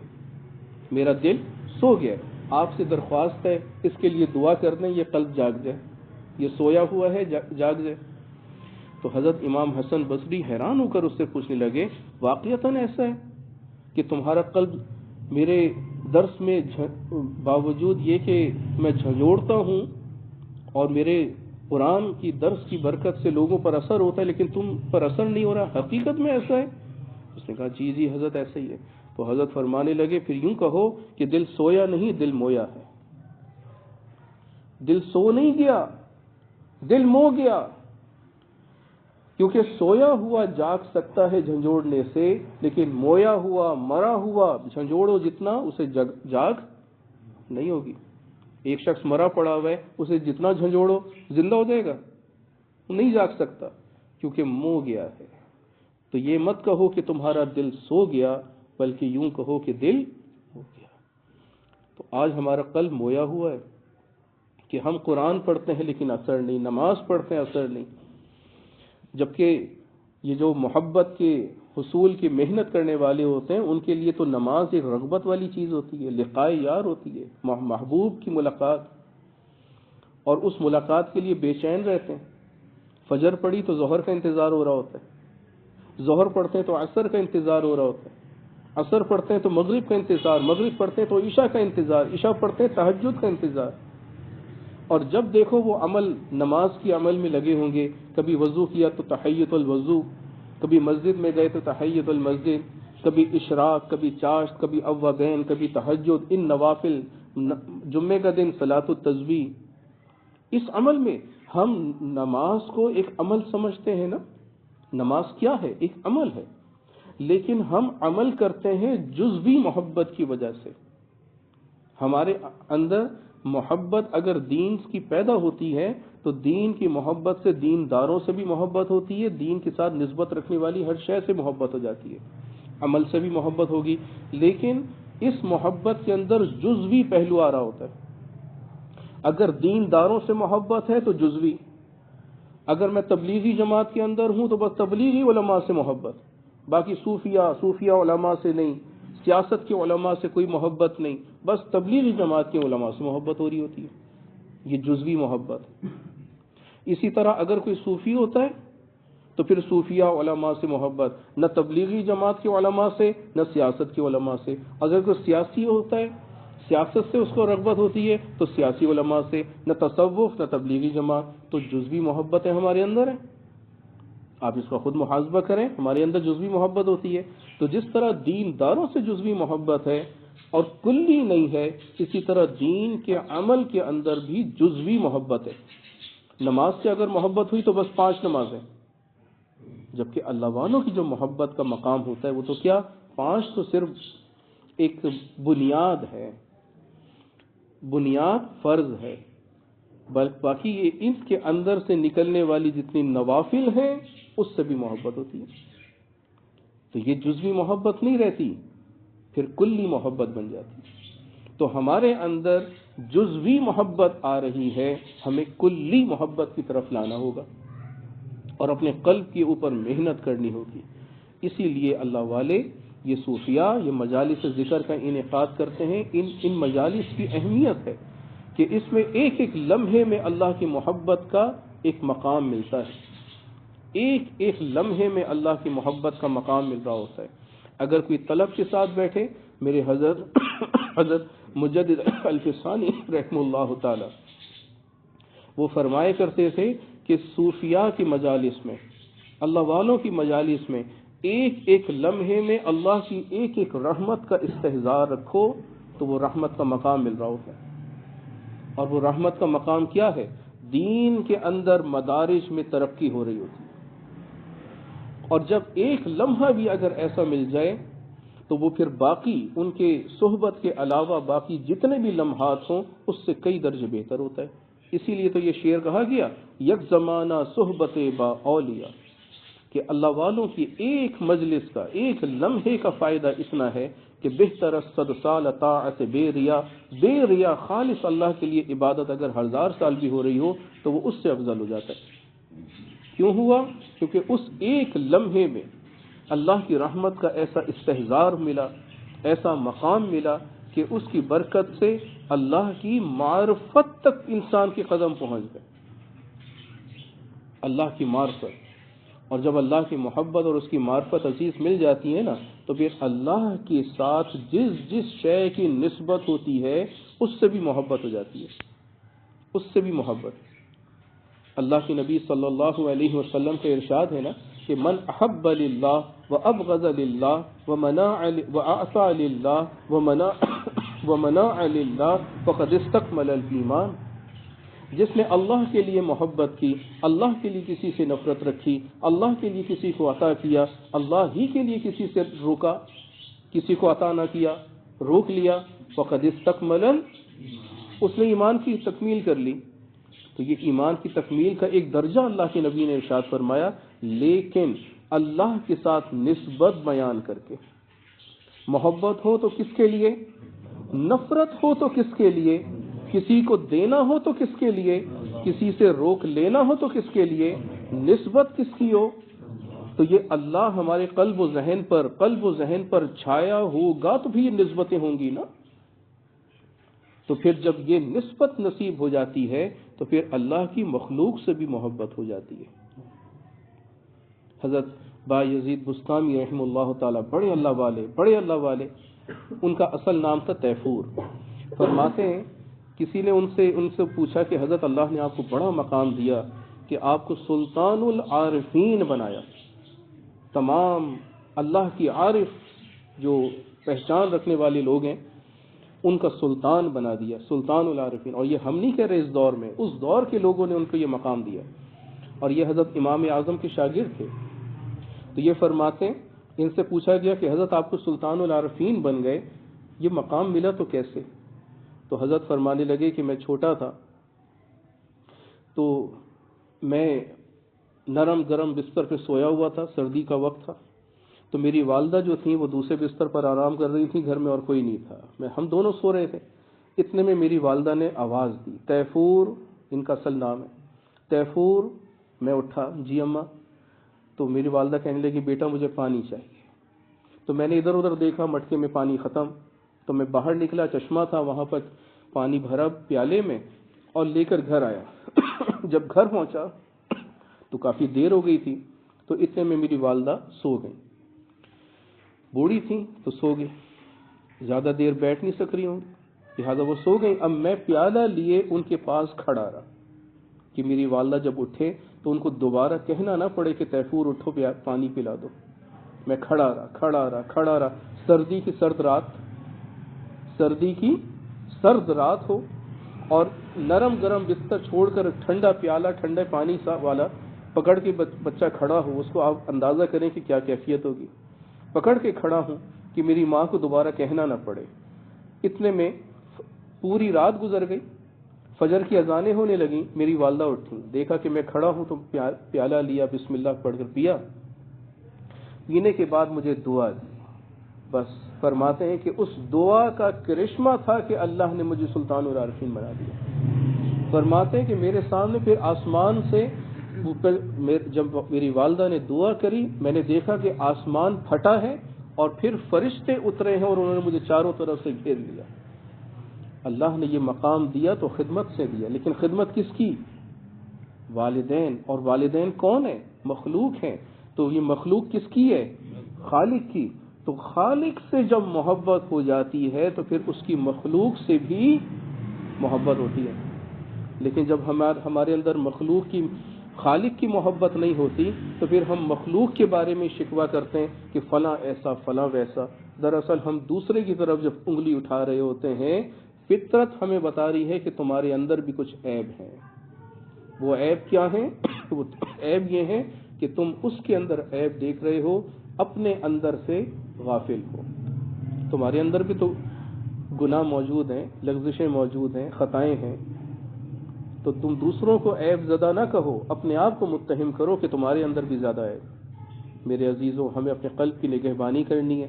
میرا دل سو گیا۔ آپ سے درخواست ہے اس کے لیے دعا کر دیں یہ قلب جاگ جائے، یہ سویا ہوا ہے جاگ جائے۔ تو حضرت امام حسن بصری حیران ہو کر اس سے پوچھنے لگے، واقعتاً ایسا ہے کہ تمہارا قلب میرے درس میں باوجود یہ کہ میں جھنجھوڑتا ہوں اور میرے قرآن کی درس کی برکت سے لوگوں پر اثر ہوتا ہے لیکن تم پر اثر نہیں ہو رہا، حقیقت میں ایسا ہے؟ اس نے کہا جی حضرت ایسا ہی ہے۔ تو حضرت فرمانے لگے پھر یوں کہو کہ دل سویا نہیں، دل مویا ہے۔ دل سو نہیں گیا، دل مو گیا، کیونکہ سویا ہوا جاگ سکتا ہے جھنجھوڑنے سے، لیکن مویا ہوا مرا ہوا جھنجھوڑو جتنا اسے جاگ نہیں ہوگی۔ ایک شخص مرا پڑا ہوا ہے، اسے جتنا جھنجھوڑو زندہ ہو جائے گا؟ وہ نہیں جاگ سکتا کیونکہ مو گیا ہے۔ تو یہ مت کہو کہ تمہارا دل سو گیا، بلکہ یوں کہو کہ دل ہو گیا۔ تو آج ہمارا قلب مویا ہوا ہے کہ ہم قرآن پڑھتے ہیں لیکن اثر نہیں، نماز پڑھتے ہیں اثر نہیں، جبکہ یہ جو محبت کے حصول کی محنت کرنے والے ہوتے ہیں ان کے لیے تو نماز ایک رغبت والی چیز ہوتی ہے، لقائے یار ہوتی ہے، محبوب کی ملاقات، اور اس ملاقات کے لیے بے چین رہتے ہیں۔ فجر پڑھی تو ظہر کا انتظار ہو رہا ہوتا ہے، ظہر پڑھتے ہیں تو عصر کا انتظار ہو رہا ہوتا ہے، عصر پڑھتے ہیں تو مغرب کا انتظار، مغرب پڑھتے ہیں تو عشاء کا انتظار، عشاء پڑھتے ہیں تہجد کا انتظار۔ اور جب دیکھو وہ عمل نماز کی عمل میں لگے ہوں گے، کبھی وضو کیا تو تحیۃ الوضو، کبھی مسجد میں گئے تو تحیۃ المسجد، کبھی اشراق، کبھی چاشت، کبھی اوابین، کبھی تہجد، ان نوافل، جمعے کا دن صلاۃ التسبیح۔ اس عمل میں ہم نماز کو ایک عمل سمجھتے ہیں نا، نماز کیا ہے؟ ایک عمل ہے، لیکن ہم عمل کرتے ہیں جزوی محبت کی وجہ سے۔ ہمارے اندر محبت اگر دین کی پیدا ہوتی ہے تو دین کی محبت سے دینداروں سے بھی محبت ہوتی ہے، دین کے ساتھ نسبت رکھنے والی ہر شے سے محبت ہو جاتی ہے، عمل سے بھی محبت ہوگی، لیکن اس محبت کے اندر جزوی پہلو آ رہا ہوتا ہے۔ اگر دینداروں سے محبت ہے تو جزوی، اگر میں تبلیغی جماعت کے اندر ہوں تو بس تبلیغی علماء سے محبت، باقی صوفیہ علماء سے نہیں، سیاست کے علماء سے کوئی محبت نہیں، بس تبلیغی جماعت کے علماء سے محبت ہو رہی ہوتی ہے، یہ جزوی محبت۔ اسی طرح اگر کوئی صوفی ہوتا ہے تو پھر صوفیہ علماء سے محبت، نہ تبلیغی جماعت کے علماء سے، نہ سیاست کے علماء سے۔ اگر کوئی سیاسی ہوتا ہے، سیاست سے اس کو رغبت ہوتی ہے تو سیاسی علماء سے، نہ تصوف نہ تبلیغی جماعت۔ تو جزوی محبتیں ہمارے اندر ہیں، آپ اس کا خود محاسبہ کریں، ہمارے اندر جزوی محبت ہوتی ہے۔ تو جس طرح دین داروں سے جزوی محبت ہے اور کلی نہیں ہے، اسی طرح دین کے عمل کے اندر بھی جزوی محبت ہے۔ نماز سے اگر محبت ہوئی تو بس 5 نمازیں، جبکہ اللہ والوں کی جو محبت کا مقام ہوتا ہے وہ تو کیا 5 تو صرف ایک بنیاد ہے، بنیاد فرض ہے، بلکہ باقی یہ اس کے اندر سے نکلنے والی جتنی نوافل ہیں اس سے بھی محبت ہوتی ہے۔ تو یہ جزوی محبت نہیں رہتی، پھر کلی محبت بن جاتی ہے۔ تو ہمارے اندر جزوی محبت آ رہی ہے، ہمیں کلی محبت کی طرف لانا ہوگا اور اپنے قلب کے اوپر محنت کرنی ہوگی۔ اسی لیے اللہ والے یہ صوفیاء یہ مجالس ذکر کا انعقاد کرتے ہیں۔ ان مجالس کی اہمیت ہے کہ اس میں ایک ایک لمحے میں اللہ کی محبت کا ایک مقام ملتا ہے، ایک ایک لمحے میں اللہ کی محبت کا مقام مل رہا ہوتا ہے۔ اگر کوئی طلب کے ساتھ بیٹھے، میرے حضرت مجدد الفسانی رحمہ اللہ تعالی وہ فرمایا کرتے تھے کہ صوفیاء کی مجالس میں، اللہ والوں کی مجالس میں ایک ایک لمحے میں اللہ کی ایک ایک رحمت کا استحضار رکھو تو وہ رحمت کا مقام مل رہا ہوتا ہے۔ اور وہ رحمت کا مقام کیا ہے؟ دین کے اندر مدارج میں ترقی ہو رہی ہوتی ہے۔ اور جب ایک لمحہ بھی اگر ایسا مل جائے تو وہ پھر باقی ان کے صحبت کے علاوہ باقی جتنے بھی لمحات ہوں اس سے کئی درجے بہتر ہوتا ہے۔ اسی لیے تو یہ شعر کہا گیا، یک زمانہ صحبت با اولیاء، کہ اللہ والوں کی ایک مجلس کا ایک لمحے کا فائدہ اتنا ہے کہ بہتر 100 سال طاعت بے ریا خالص اللہ کے لیے عبادت اگر 1000 سال بھی ہو رہی ہو تو وہ اس سے افضل ہو جاتا ہے۔ کیوں ہوا؟ کیونکہ اس ایک لمحے میں اللہ کی رحمت کا ایسا استحضار ملا، ایسا مقام ملا کہ اس کی برکت سے اللہ کی معرفت تک انسان کے قدم پہنچ گئے، اللہ کی معرفت۔ اور جب اللہ کی محبت اور اس کی معرفت عزیز مل جاتی ہے نا تو پھر اللہ کے ساتھ جس شے کی نسبت ہوتی ہے اس سے بھی محبت ہو جاتی ہے، اس سے بھی محبت۔ اللہ کے نبی صلی اللہ علیہ وسلم کا ارشاد ہے نا کہ من احب للہ وابغض للہ واعطى للہ ومنع للہ فقد استکمل الایمان۔ جس نے اللہ کے لیے محبت کی، اللہ کے لیے کسی سے نفرت رکھی، اللہ کے لیے کسی کو عطا کیا، اللہ ہی کے لیے کسی سے روکا، کسی کو عطا نہ کیا، روک لیا، فقد استکمل، اس نے ایمان کی تکمیل کر لی۔ تو یہ ایمان کی تکمیل کا ایک درجہ اللہ کے نبی نے ارشاد فرمایا، لیکن اللہ کے ساتھ نسبت بیان کر کے، محبت ہو تو کس کے لیے، نفرت ہو تو کس کے لیے، کسی کو دینا ہو تو کس کے لیے، کسی سے روک لینا ہو تو کس کے لیے، نسبت کس کی ہو، تو یہ اللہ ہمارے قلب و ذہن پر چھایا ہوگا تو بھی یہ نسبتیں ہوں گی نا۔ تو پھر جب یہ نسبت نصیب ہو جاتی ہے تو پھر اللہ کی مخلوق سے بھی محبت ہو جاتی ہے۔ حضرت با یزید بستامی رحمہ اللہ تعالی بڑے اللہ والے، ان کا اصل نام تھا تیفور۔ فرماتے ہیں کسی نے ان سے پوچھا کہ حضرت اللہ نے آپ کو بڑا مقام دیا کہ آپ کو سلطان العارفین بنایا، تمام اللہ کی عارف جو پہچان رکھنے والے لوگ ہیں ان کا سلطان بنا دیا، سلطان العارفین۔ اور یہ ہم نہیں کہہ رہے اس دور میں، اس دور کے لوگوں نے ان کو یہ مقام دیا، اور یہ حضرت امام اعظم کے شاگرد تھے۔ تو یہ فرماتے ہیں ان سے پوچھا گیا کہ حضرت آپ کو سلطان العارفین بن گئے، یہ مقام ملا تو کیسے؟ تو حضرت فرمانے لگے کہ میں چھوٹا تھا تو میں نرم گرم بستر پہ سویا ہوا تھا، سردی کا وقت تھا، تو میری والدہ جو تھیں وہ دوسرے بستر پر آرام کر رہی تھیں، گھر میں اور کوئی نہیں تھا، ہم دونوں سو رہے تھے۔ اتنے میں میری والدہ نے آواز دی، تیفور ان کا اصل نام ہے، تیفور۔ میں اٹھا، جی اماں۔ تو میری والدہ کہنے لگی بیٹا مجھے پانی چاہیے۔ تو میں نے ادھر ادھر دیکھا، مٹکے میں پانی ختم، تو میں باہر نکلا، چشمہ تھا وہاں پر پانی بھرا پیالے میں اور لے کر گھر آیا۔ جب گھر پہنچا تو کافی دیر ہو گئی تھی، تو اتنے میں میری والدہ سو گئی. بوڑھی تھیں تو سو گئی, زیادہ دیر بیٹھ نہیں سک رہی ہوں, لہٰذا وہ سو گئی. اب میں پیالہ لیے ان کے پاس کھڑا رہا کہ میری والدہ جب اٹھے تو ان کو دوبارہ کہنا نہ پڑے کہ تیفور اٹھو پانی پلا دو. میں کھڑا رہا. سردی کی سرد رات ہو اور نرم گرم بستر چھوڑ کر ٹھنڈا پیالہ ٹھنڈے پانی والا پکڑ کے بچہ کھڑا ہو, اس کو آپ اندازہ کریں کہ کیا کیفیت ہوگی. پکڑ کے کھڑا ہوں کہ میری ماں کو دوبارہ کہنا نہ پڑے. اتنے میں پوری رات گزر گئی, فجر کی اذانیں ہونے لگیں, میری والدہ اٹھیں, دیکھا کہ میں کھڑا ہوں تو پیالہ لیا, بسم اللہ پڑھ کر پیا. پینے کے بعد مجھے دعا دی. بس فرماتے ہیں کہ اس دعا کا کرشمہ تھا کہ اللہ نے مجھے سلطان العارفین بنا دیا. فرماتے ہیں کہ میرے سامنے پھر آسمان سے جب میری والدہ نے دعا کری, میں نے دیکھا کہ آسمان پھٹا ہے اور پھر فرشتے اترے ہیں اور انہوں نے مجھے چاروں طرف سے گھیر لیا. اللہ نے یہ مقام دیا تو خدمت سے دیا, لیکن خدمت کس کی؟ والدین. اور والدین کون ہیں؟ مخلوق ہیں. تو یہ مخلوق کس کی ہے؟ خالق کی. تو خالق سے جب محبت ہو جاتی ہے تو پھر اس کی مخلوق سے بھی محبت ہوتی ہے. لیکن جب ہمارے اندر مخلوق کی خالق کی محبت نہیں ہوتی تو پھر ہم مخلوق کے بارے میں شکوہ کرتے ہیں کہ فلاں ایسا فلاں ویسا. دراصل ہم دوسرے کی طرف جب انگلی اٹھا رہے ہوتے ہیں, فطرت ہمیں بتا رہی ہے کہ تمہارے اندر بھی کچھ عیب ہیں. وہ عیب کیا ہیں؟ وہ عیب یہ ہیں کہ تم اس کے اندر عیب دیکھ رہے ہو, اپنے اندر سے غافل ہو. تمہارے اندر بھی تو گناہ موجود ہیں, لغزشیں موجود ہیں, خطائیں ہیں. تو تم دوسروں کو عیب زدہ نہ کہو, اپنے آپ کو متہم کرو کہ تمہارے اندر بھی زیادہ ہے. میرے عزیزوں, ہمیں اپنے قلب کی نگہبانی کرنی ہے,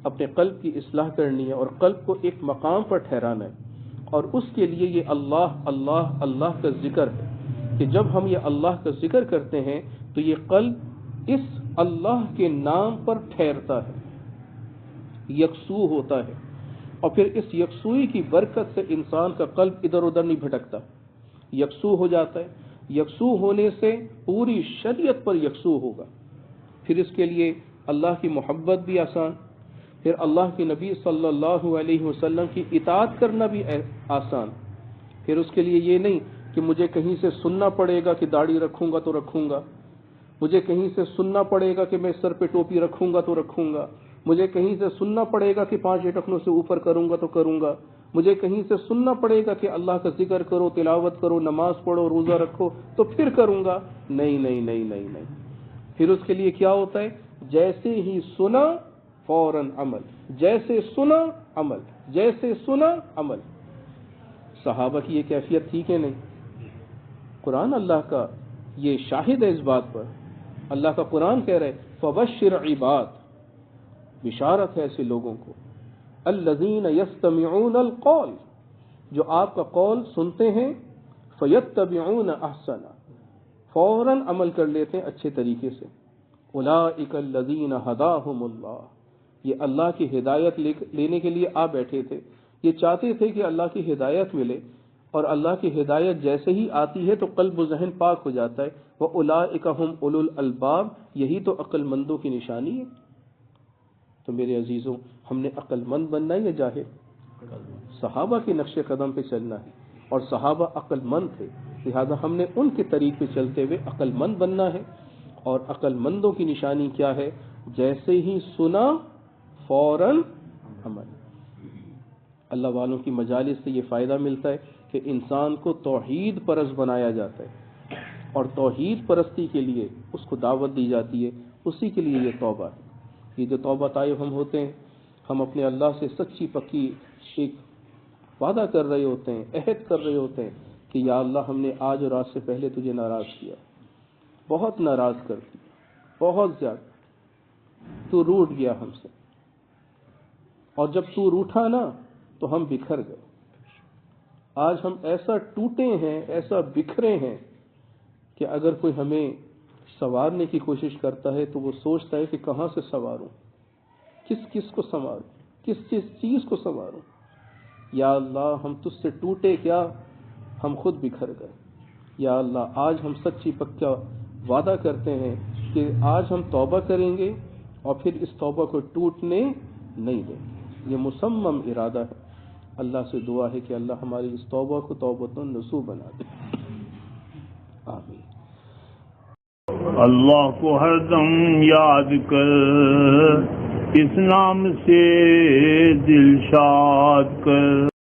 اپنے قلب کی اصلاح کرنی ہے اور قلب کو ایک مقام پر ٹھہرانا ہے. اور اس کے لیے یہ اللہ کا ذکر ہے کہ جب ہم یہ اللہ کا ذکر کرتے ہیں تو یہ قلب اس اللہ کے نام پر ٹھہرتا ہے, یکسو ہوتا ہے, اور پھر اس یکسوئی کی برکت سے انسان کا قلب ادھر ادھر نہیں بھٹکتا, یکسو ہو جاتا ہے. یکسو ہونے سے پوری شریعت پر یکسو ہوگا. پھر اس کے لیے اللہ کی محبت بھی آسان, پھر اللہ کے نبی صلی اللہ علیہ وسلم کی اطاعت کرنا بھی آسان. پھر اس کے لیے یہ نہیں کہ مجھے کہیں سے سننا پڑے گا کہ داڑھی رکھوں گا تو رکھوں گا, مجھے کہیں سے سننا پڑے گا کہ میں سر پہ ٹوپی رکھوں گا تو رکھوں گا, مجھے کہیں سے سننا پڑے گا کہ 5 ٹخنوں سے اوپر کروں گا تو کروں گا, مجھے کہیں سے سننا پڑے گا کہ اللہ کا ذکر کرو, تلاوت کرو, نماز پڑھو, روزہ رکھو تو پھر کروں گا. نہیں نہیں نہیں نہیں نہیں. پھر اس کے لیے کیا ہوتا ہے؟ جیسے ہی سنا فوراً عمل, جیسے سنا عمل, جیسے سنا عمل. صحابہ کی یہ کیفیت تھی کہ نہیں؟ قرآن اللہ کا یہ شاہد ہے اس بات پر. اللہ کا قرآن کہہ رہے فبشر عباد, بشارت ہے ایسے لوگوں کو, الذین یستمعون القول, جو آپ کا قول سنتے ہیں, فیتبعون احسنا, فوراً عمل کر لیتے ہیں اچھے طریقے سے. اولئک الذین ھداھم اللہ, یہ اللہ کی ہدایت لینے کے لیے آ بیٹھے تھے, یہ چاہتے تھے کہ اللہ کی ہدایت ملے, اور اللہ کی ہدایت جیسے ہی آتی ہے تو قلب و ذہن پاک ہو جاتا ہے. وَأُولَئِكَ هُمْ أُولُو الْأَلْبَابِ, یہی تو عقل مندوں کی نشانی ہے. تو میرے عزیزوں, ہم نے عقل مند بننا ہے یا جاہل؟ صحابہ کے نقش قدم پہ چلنا ہے, اور صحابہ عقل مند تھے, لہذا ہم نے ان کے طریق پہ چلتے ہوئے عقل مند بننا ہے. اور عقل مندوں کی نشانی کیا ہے؟ جیسے ہی سنا فوراً عمل. اللہ والوں کی مجالس سے یہ فائدہ ملتا ہے کہ انسان کو توحید پرست بنایا جاتا ہے, اور توحید پرستی کے لیے اس کو دعوت دی جاتی ہے. اسی کے لیے یہ توبہ ہے. یہ جو توبہ طائب ہم ہوتے ہیں, ہم اپنے اللہ سے سچی پکی ایک وعدہ کر رہے ہوتے ہیں, عہد کر رہے ہوتے ہیں کہ یا اللہ ہم نے آج اور آج سے پہلے تجھے ناراض کیا, بہت ناراض کر دیا, بہت زیادہ, تو روٹھ گیا ہم سے, اور جب تو روٹھا نا تو ہم بکھر گئے. آج ہم ایسا ٹوٹے ہیں, ایسا بکھرے ہیں کہ اگر کوئی ہمیں سنوارنے کی کوشش کرتا ہے تو وہ سوچتا ہے کہ کہاں سے سنواروں, کس کو سنواروں, کس چیز کو سنواروں. یا اللہ ہم تجھ سے ٹوٹے کیا, ہم خود بکھر گئے. یا اللہ آج ہم سچی پکا وعدہ کرتے ہیں کہ کہ آج ہم توبہ کریں گے اور پھر اس توبہ کو ٹوٹنے نہیں دیں گے. یہ مصمم ارادہ ہے. اللہ سے دعا ہے کہ اللہ ہماری اس توبہ کو توبۃ نصوح بنا دے. آمین. اللہ کو ہر دم یاد کر، اس نام سے دل شاد کر.